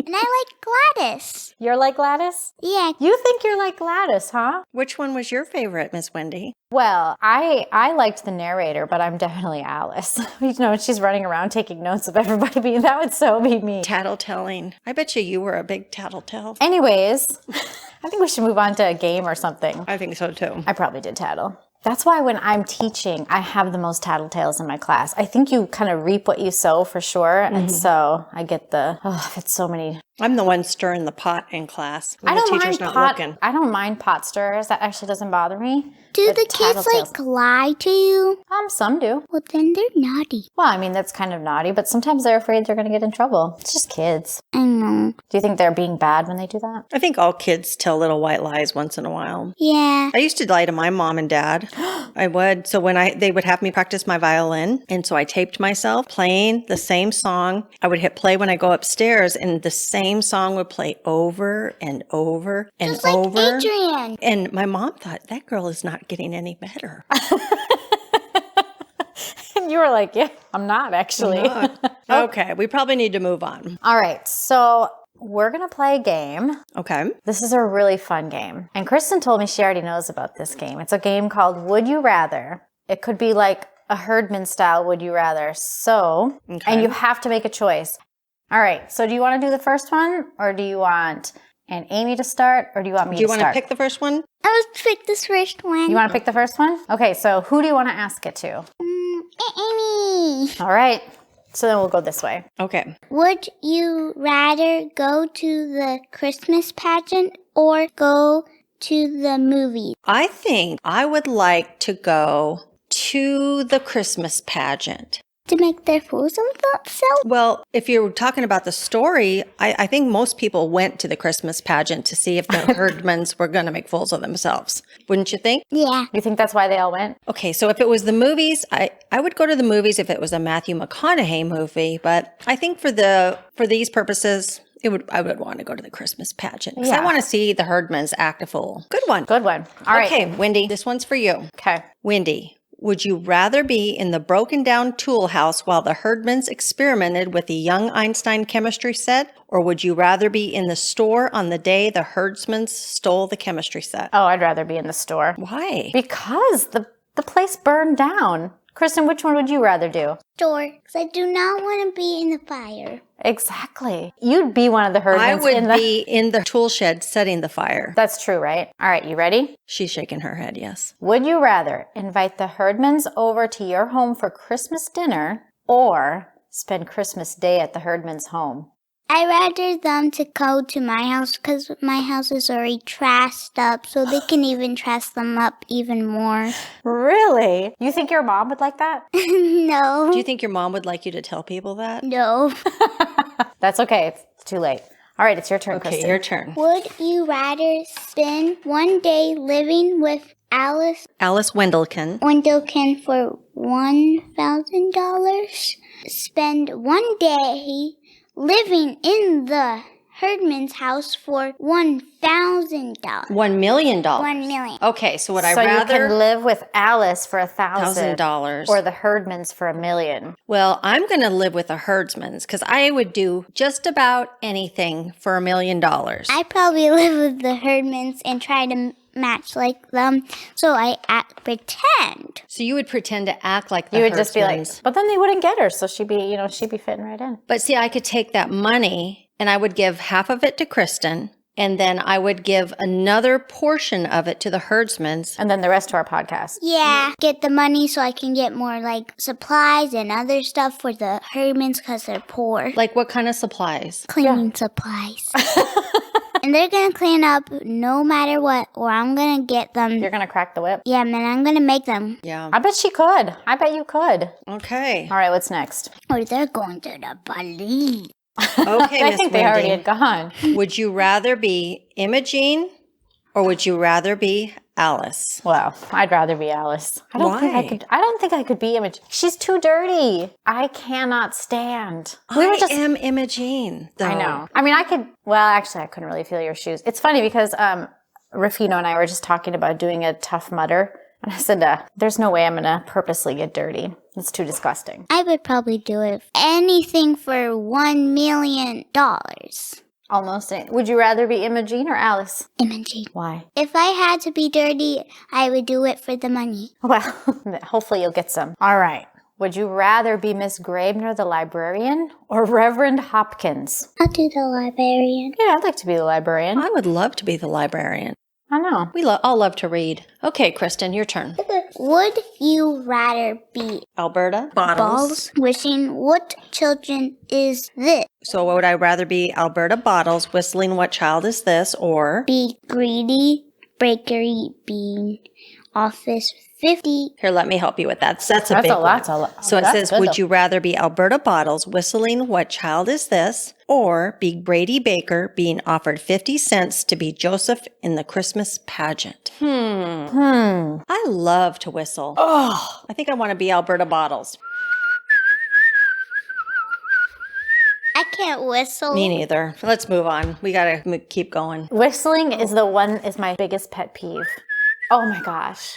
And I like Gladys. You're like Gladys? Yeah. You think you're like Gladys, huh? Which one was your favorite, Miss Wendy? Well, I liked the narrator, but I'm definitely Alice. You know, she's running around taking notes of everybody being, that would so be me. Tattletelling. I bet you were a big tattletale. Anyways, I think we should move on to a game or something. I think so too. I probably did tattle. That's why when I'm teaching, I have the most tattletales in my class. I think you kind of reap what you sow for sure. And so I get it's so many. I'm the one stirring the pot in class. When I don't the teacher's mind not looking. I don't mind pot stirrers. That actually doesn't bother me. Do But the kids tattletales- like lie to you? Some do. Well, then they're naughty. Well, I mean, that's kind of naughty, but sometimes they're afraid they're going to get in trouble. It's just kids. I know. Do you think they're being bad when they do that? I think all kids tell little white lies once in a while. Yeah. I used to lie to my mom and dad. I would. So when they would have me practice my violin, and so I taped myself playing the same song. I would hit play when I go upstairs, and the same song would play over and over and Just like over. Adrian. And my mom thought, that girl is not getting any better. And you were like, yeah, I'm not actually. Okay, we probably need to move on. All right. So we're going to play a game. Okay. This is a really fun game. And Kristen told me she already knows about this game. It's a game called Would You Rather. It could be like a Herdman style Would You Rather. So, and you have to make a choice. All right. So do you want to do the first one, or do you want Aunt Amy to start, or do you want me to start? Do you want to pick the first one? I was pick this first one. You want to pick the first one? Okay. So who do you want to ask it to? Amy. All right. So then we'll go this way. Okay. Would you rather go to the Christmas pageant or go to the movies? I think I would like to go to the Christmas pageant. To make their fools of themselves? Well, if you're talking about the story, I think most people went to the Christmas pageant to see if the Herdmans were going to make fools of themselves. Wouldn't you think? Yeah. You think that's why they all went? Okay, so if it was the movies, I would go to the movies if it was a Matthew McConaughey movie. But I think for these purposes, I would want to go to the Christmas pageant because I want to see the Herdmans act a fool. Good one. Good one. All right. Okay, Wendy, this one's for you. Okay. Wendy, would you rather be in the broken down tool house while the Herdmans experimented with the young Einstein chemistry set, or would you rather be in the store on the day the Herdmans stole the chemistry set? Oh, I'd rather be in the store. Why? Because the place burned down. Kristen, which one would you rather do? Store. Because I do not want to be in the fire. Exactly. You'd be one of the Herdmans. I would be in the tool shed setting the fire. That's true, right? All right, you ready? She's shaking her head, yes. Would you rather invite the Herdmans over to your home for Christmas dinner or spend Christmas Day at the Herdmans' home? I rather them to go to my house because my house is already trashed up, so they can even trash them up even more. Really? You think your mom would like that? No. Do you think your mom would like you to tell people that? No. That's okay. It's too late. All right, it's your turn, Okay, Kristen. your turn. Would you rather spend one day living with Alice Alice Wendelkin. Wendelkin for $1,000? Spend one day living in the Herdman's house for $1,000. $1 million. $1 million. Okay, so would I so rather... you can live with Alice for $1,000 $1,000. or the Herdmans for $1 million. Well, I'm going to live with the Herdsmans because I would do just about anything for $1 million. I probably live with the Herdmans and try to match like them, so I pretend. So you would pretend to act like the You would just be like, Herdsmans. but then they wouldn't get her, so she'd be fitting right in. But see, I could take that money and I would give half of it to Kristen And then I would give another portion of it to the Herdmans. And then the rest to our podcast. Yeah, get the money so I can get more like supplies and other stuff for the Herdmans because they're poor. Like what kind of supplies? Cleaning supplies. And they're going to clean up no matter what, or I'm going to get them. You're going to crack the whip? Yeah, man, I'm going to make them. Yeah. I bet she could. I bet you could. Okay. All right, what's next? Or they're going to the police. Okay, I Miss think they already had gone. Would you rather be Imogene or would you rather be Alice? Well, I'd rather be Alice. I don't think I could be Imogen. She's too dirty. I cannot stand. I am Imogene, though. I know. I mean, I could. Well, actually, I couldn't really feel your shoes. It's funny because Rafino and I were just talking about doing a Tough Mudder. And I said, there's no way I'm going to purposely get dirty. It's too disgusting. I would probably do it. Anything for $1 million. Almost. Would you rather be Imogene or Alice? Imogene. Why? If I had to be dirty, I would do it for the money. Well, hopefully you'll get some. All right. Would you rather be Miss Graebner, the librarian, or Reverend Hopkins? I'll do the librarian. Yeah, I'd like to be the librarian. I would love to be the librarian. I know. We all love to read. Okay, Kristen, your turn. Would you rather be Alberta? Balls wishing what children is this? So would I rather be Alberta Bottles whistling What Child Is This or Be greedy, bakery, bean, office 50. Here, let me help you with that. That's a big one. So it says, would you rather be Alberta Bottles whistling What Child Is This or be Brady Baker being offered 50 cents to be Joseph in the Christmas pageant? I love to whistle. Oh, I think I want to be Alberta Bottles. I can't whistle. Me neither. Let's move on. We got to keep going. Whistling is my biggest pet peeve. Oh my gosh.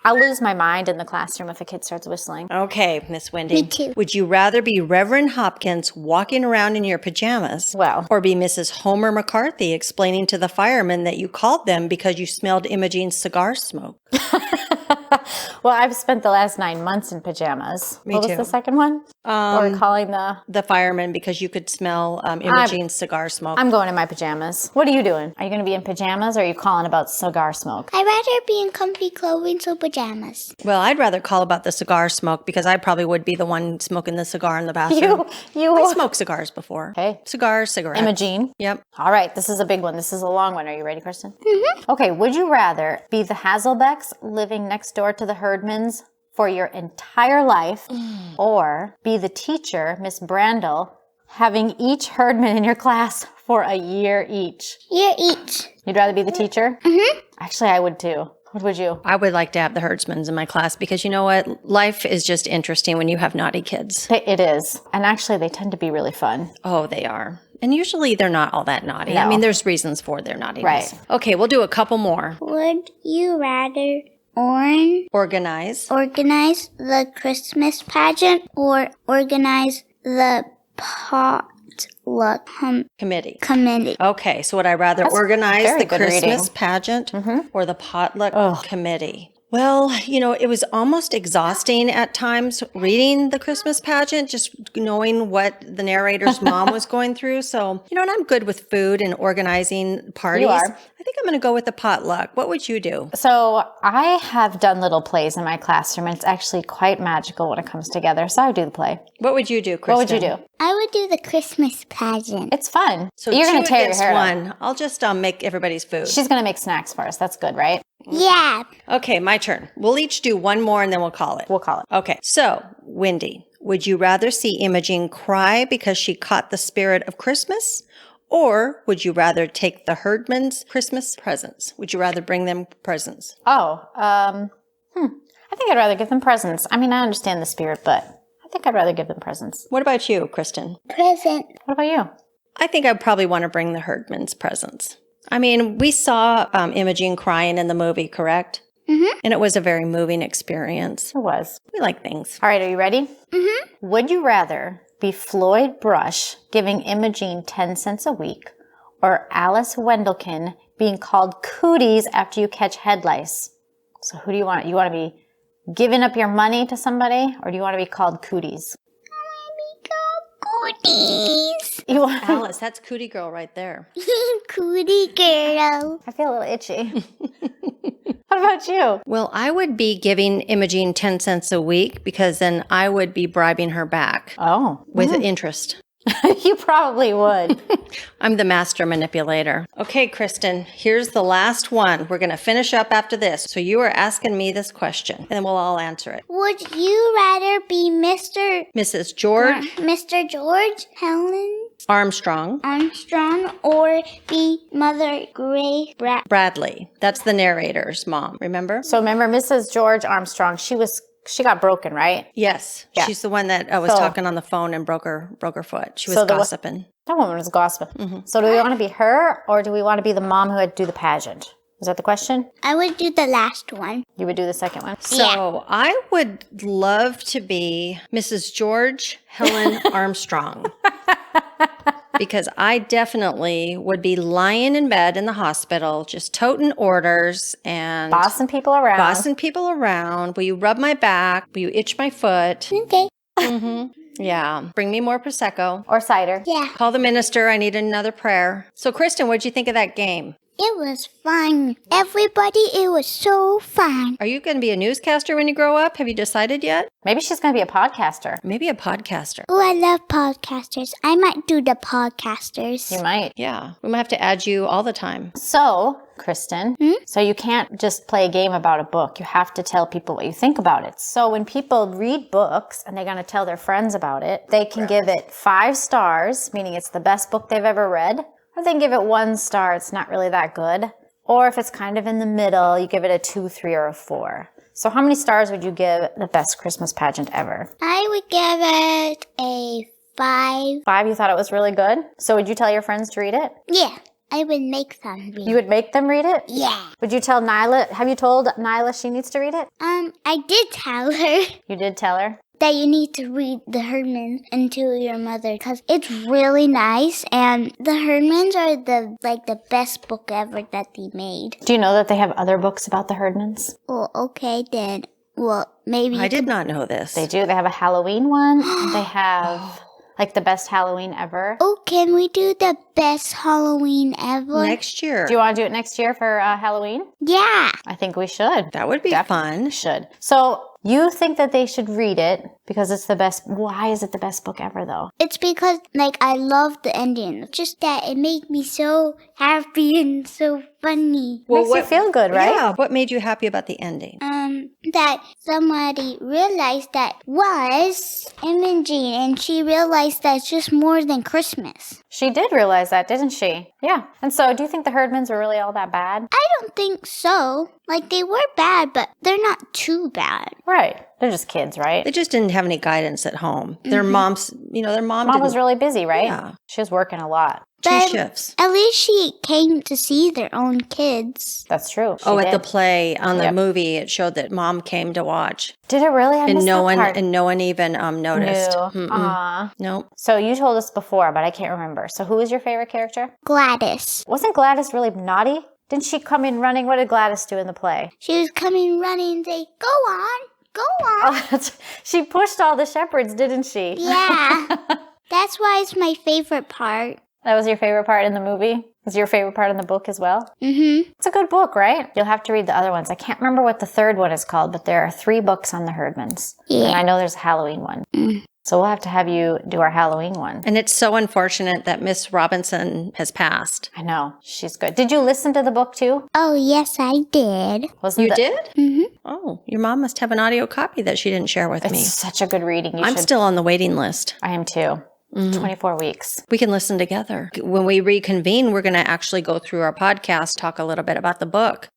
I'll lose my mind in the classroom if a kid starts whistling. Okay, Miss Wendy. Me too. Would you rather be Reverend Hopkins walking around in your pajamas? Well. Or be Mrs. Homer McCarthy explaining to the firemen that you called them because you smelled Imogene's cigar smoke? Well, I've spent the last 9 months in pajamas. Me what too. was the second one? Or calling the firemen because you could smell Imogene's cigar smoke. I'm going in my pajamas. What are you doing? Are you going to be in pajamas or are you calling about cigar smoke? I'd rather be in comfy clothing, so pajamas. Well, I'd rather call about the cigar smoke because I probably would be the one smoking the cigar in the bathroom. I smoked cigars before. Okay. Cigars, cigarettes. Imogene. Yep. All right, this is a big one. This is a long one. Are you ready, Kristen? Mm-hmm. Okay, would you rather be the Hazelbecks living next door to the Herdmans for your entire life or be the teacher, Miss Brandel, having each Herdman in your class for a year each? Year each. You'd rather be the teacher? Mm-hmm. Actually, I would too. What would you? I would like to have the Herdmans in my class because you know what? Life is just interesting when you have naughty kids. It is. And actually, they tend to be really fun. Oh, they are. And usually they're not all that naughty. No. I mean, there's reasons for their naughtiness. Right. Okay, we'll do a couple more. Would you rather Organize the Christmas pageant or organize the potluck committee. Okay, so would I rather organize the Christmas pageant or the potluck committee? Well, you know, it was almost exhausting at times reading the Christmas pageant, just knowing what the narrator's mom was going through. So, you know, and I'm good with food and organizing parties. You are. I think I'm going to go with the potluck. What would you do? So I have done little plays in my classroom, and it's actually quite magical when it comes together. So I would do the play. What would you do, Kristen? What would you do? I would do the Christmas pageant. It's fun. So you're going to tear your hair out. one. I'll just make everybody's food. She's going to make snacks for us. That's good, right? Yeah. Okay, my turn. We'll each do one more and then we'll call it. We'll call it. Okay, so Wendy, would you rather see Imogene cry because she caught the spirit of Christmas? Or would you rather take the Herdmans' Christmas presents? Would you rather bring them presents? I think I'd rather give them presents. I mean, I understand the spirit, but I think I'd rather give them presents. What about you, Kristen? Present. What about you? I think I'd probably want to bring the Herdmans' presents. I mean, we saw Imogene crying in the movie, correct? Mm-hmm. And it was a very moving experience. It was. We like things. All right, are you ready? Mm-hmm. Would you rather be Floyd Brush giving Imogene 10 cents a week or Alice Wendelkin being called cooties after you catch head lice? So who do you want? You want to be giving up your money to somebody or do you want to be called cooties? I want to be called cooties. You want? Alice, that's Cootie Girl right there. Cootie girl. I feel a little itchy. What about you? Well, I would be giving Imogene 10 cents a week because then I would be bribing her back Oh, with interest. you probably would. I'm the master manipulator. Okay, Kristen, here's the last one. We're going to finish up after this. So you are asking me this question, and then we'll all answer it. Would you rather be Mrs. George Mr. George, Helen Armstrong Armstrong, or be Mother Grace Bradley. That's the narrator's mom, remember? So remember Mrs. George Armstrong, she got broken, right? Yes. Yeah. She's the one that was talking on the phone and broke her foot. She was gossiping. That woman was gossiping. So do we want to be her or do we want to be the mom who had to do the pageant? Is that the question? I would do the last one. You would do the second one? So I would love to be Mrs. George Helen Armstrong. Because I definitely would be lying in bed in the hospital, just toting orders and Bossing people around. Will you rub my back? Will you itch my foot? Okay. Yeah. Bring me more Prosecco. Or cider. Yeah. Call the minister. I need another prayer. So, Kristen, what'd you think of that game? It was fun. Everybody, it was so fun. Are you going to be a newscaster when you grow up? Have you decided yet? Maybe she's going to be a podcaster. Maybe a podcaster. Oh, I love podcasters. I might do the podcasters. You might. Yeah. We might have to add you all the time. So, Kristen, so you can't just play a game about a book. You have to tell people what you think about it. So when people read books and they're going to tell their friends about it, they can give it 5 stars, meaning it's the best book they've ever read. Or they can give it 1 star, it's not really that good. Or if it's kind of in the middle, you give it a 2, 3, or a 4. So how many stars would you give the best Christmas pageant ever? I would give it a 5. 5, you thought it was really good? So would you tell your friends to read it? Yeah, I would make them read. You would make them read it? Yeah. Would you tell Nyla, have you told Nyla she needs to read it? I did tell her You did tell her? that you need to read the Herdmans to your mother because it's really nice, and the Herdmans are the best book ever that they made. Do you know that they have other books about the Herdmans? Well, okay then. Well, maybe I did not know this. They do. They have a Halloween one. They have like the best Halloween ever. Oh, can we do the best Halloween ever? Next year. Do you want to do it next year for Halloween? Yeah. I think we should. That would be fun. Should. So you think that they should read it because it's the best. Why is it the best book ever, though? It's because, I love the ending. Just that it made me so happy and so funny. Well, Makes you feel good, right? Yeah. What made you happy about the ending? That somebody realized that was Imogen, and she realized that it's just more than Christmas. She did realize that, didn't she? Yeah. And so do you think the Herdmans were really all that bad? I don't think so. They were bad, but they're not too bad. Right. They're just kids, right? They just didn't have any guidance at home. Their moms, their mom was really busy, right? Yeah. She was working a lot. 2 But shifts. At least she came to see their own kids. That's true. She At did. the play on the Yep. movie, it showed that mom came to watch, Did it really? I and missed no that part. one even noticed. Knew. Aw. Nope. So you told us before, but I can't remember. So who was your favorite character? Gladys. Wasn't Gladys really naughty? Didn't she come in running? What did Gladys do in the play? She was coming running and say, "Go on, go on." Oh, she pushed all the shepherds, didn't she? Yeah. That's why it's my favorite part. That was your favorite part in the movie? Was your favorite part in the book as well? Mm-hmm. It's a good book, right? You'll have to read the other ones. I can't remember what the third one is called, but there are 3 books on the Herdmans. Yeah. And I know there's a Halloween one. So we'll have to have you do our Halloween one. And it's so unfortunate that Miss Robinson has passed. I know. She's good. Did you listen to the book too? Oh, yes, I did. You did? Mm-hmm. Oh, your mom must have an audio copy that she didn't share with me. It's such a good reading. You I'm should. still on the waiting list. I am too. 24 weeks. We can listen together. When we reconvene, we're going to actually go through our podcast, talk a little bit about the book.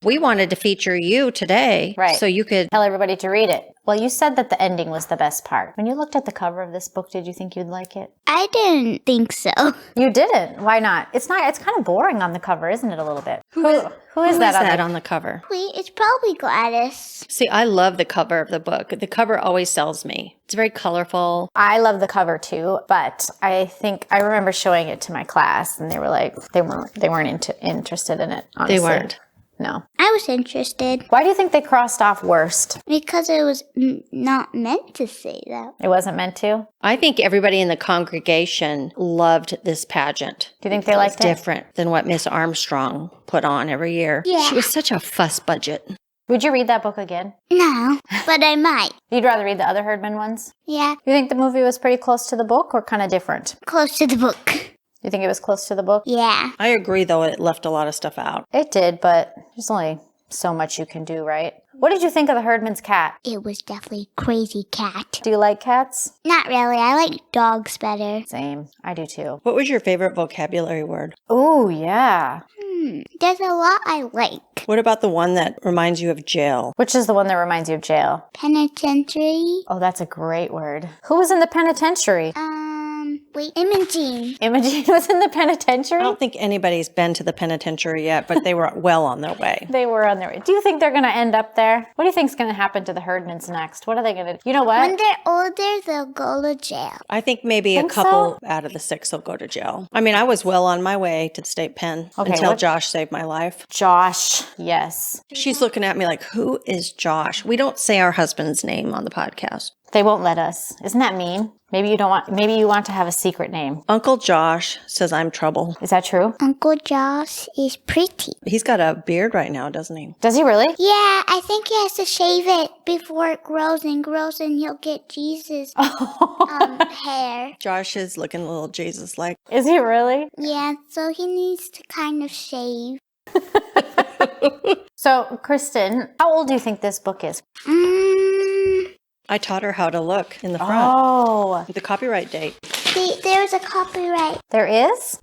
We wanted to feature you today. Right. So you could. Tell everybody to read it. Well, you said that the ending was the best part. When you looked at the cover of this book, did you think you'd like it? I didn't think so. You didn't. Why not? It's not. It's kind of boring on the cover, isn't it? A little bit. Who is that on the cover? Wait, it's probably Gladys. See, I love the cover of the book. The cover always sells me. It's very colorful. I love the cover too, but I think I remember showing it to my class, and they were like, they weren't interested in it. Honestly. They weren't. No. I was interested Why do you think they crossed off worst? because it was not meant to say that. It wasn't meant to? I think everybody in the congregation loved this pageant. Do you think they liked it? Different than what Miss Armstrong put on every year. Yeah. She was such a fuss budget. Would you read that book again? No, but I might. You'd rather read the other Herdman ones? Yeah, You think the movie was pretty close to the book or kind of different? close to the book. You think it was close to the book? Yeah. I agree, though, it left a lot of stuff out. It did, but there's only so much you can do, right? What did you think of the Herdman's cat? It was definitely a crazy cat. Do you like cats? Not really. I like dogs better. Same. I do too. What was your favorite vocabulary word? Oh, yeah. There's a lot I like. What about the one that reminds you of jail? Which is the one that reminds you of jail? Penitentiary. Oh, that's a great word. Who was in the penitentiary? Imogene. Imogen was in the I penitentiary? don't think anybody's been to the penitentiary yet, but they were well on their way. They were on their way. Do you think they're going to end up there? What do you think's going to happen to the Herdmans next? What are they going to do? You know what? When they're older, they'll go to jail. I think maybe Think a couple out of the 6 will go to jail. I mean, I was well on my way to the state pen until what- Josh saved my life. Josh. Yes. She's looking at me like, who is Josh? We don't say our husband's name on the podcast. They won't let us. Isn't that mean? Maybe you want to have a secret name. Uncle Josh says I'm trouble. Is that true? Uncle Josh is pretty. He's got a beard right now, doesn't he? Does he really? Yeah, I think he has to shave it before it grows and he'll get Jesus hair. Josh is looking a little Jesus-like. Is he really? Yeah, so he needs to kind of shave. So, Kristen, how old do you think this book is? I taught her how to look in the front. Oh, The copyright date. There's a copyright. there is?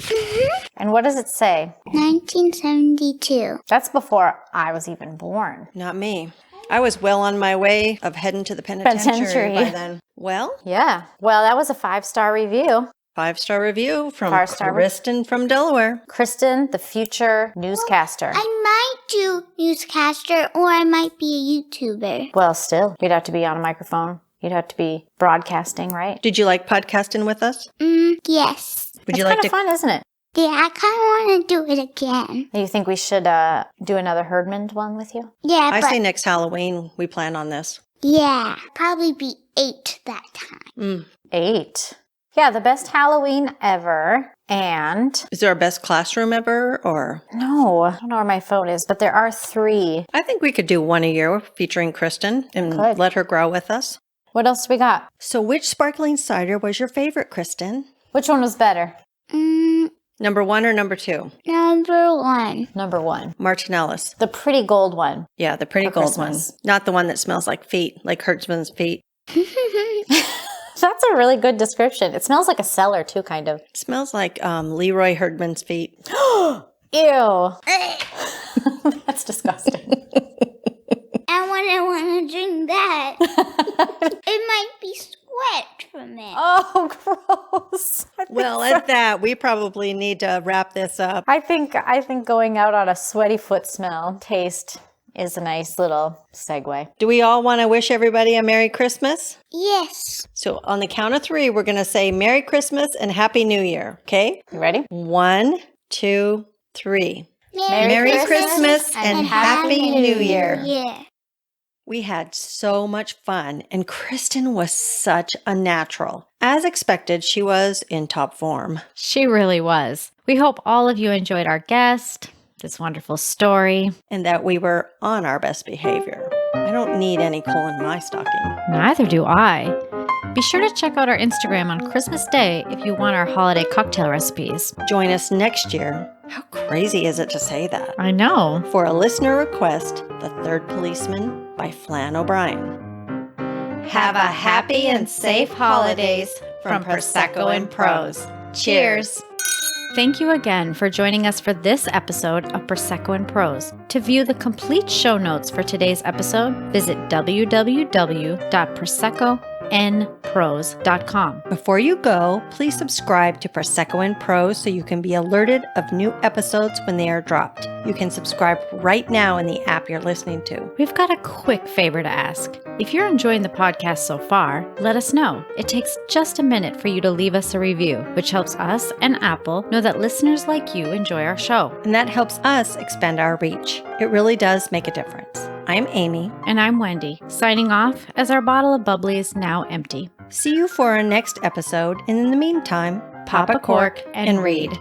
And what does it say? 1972. That's before I was even born. Not me. I was well on my way of heading to the penitentiary by then. Well, Yeah. Well, that was a 5-star review. 5-star review from 5-star Kristen from Delaware. Kristen, the future newscaster. I might do newscaster or I might be a YouTuber. Well, still, you'd have to be on a microphone. You'd have to be broadcasting, right? Did you like podcasting with us? Yes. Would you It's like kind to? of fun, isn't it? Yeah, I kind of want to do it again. You think we should do another Herdman one with you? Yeah, I but say next Halloween we plan on this. yeah, probably be 8 that time. 8. Yeah, the best Halloween ever. And Is there our best classroom ever, or? no, I don't know where my phone is, but there are 3. I think we could do one a year featuring Kristen and Could. let her grow with us. What else do we got? So which sparkling cider was your favorite, Kristen? Which one was better? Number 1 or number 2? Number 1. Number 1. Martinellis. The pretty gold one. Yeah, the pretty For gold Christmas. one. Not the one that smells like feet, like Herdman's feet. That's a really good description. It smells like a cellar too, kind of. It smells like Leroy Herdman's feet. Ew. That's disgusting. I want to drink that. It might be sweat from it. Oh, gross. Well, at that, we probably need to wrap this up. I think going out on a sweaty foot smell taste is a nice little segue. Do we all want to wish everybody a Merry Christmas? Yes. So on the count of 3, we're going to say Merry Christmas and Happy New Year. Okay? You ready? 1, 2, 3. Merry Christmas and Happy New Year. Yeah. We had so much fun, and Kristen was such a natural. As expected, she was in top form. She really was. We hope all of you enjoyed our guest, this wonderful story. And that we were on our best behavior. I don't need any coal in my stocking. Neither do I. Be sure to check out our Instagram on Christmas Day if you want our holiday cocktail recipes. Join us next year. How crazy is it to say that? I know. For a listener request, The Third Policeman by Flann O'Brien. Have a happy and safe holidays from Prosecco and Prose. Cheers. Thank you again for joining us for this episode of Prosecco and Prose. To view the complete show notes for today's episode, visit www.proseccoandprose.com. nprose.com. Before you go, please subscribe to Prosecco and Prose so you can be alerted of new episodes when they are dropped. You can subscribe right now in the app you're listening to. We've got a quick favor to ask. If you're enjoying the podcast so far, let us know. It takes just a minute for you to leave us a review, which helps us and Apple know that listeners like you enjoy our show. And that helps us expand our reach. It really does make a difference. I'm Amy. And I'm Wendy, signing off as our bottle of bubbly is now empty. See you for our next episode, and in the meantime, pop a cork and read.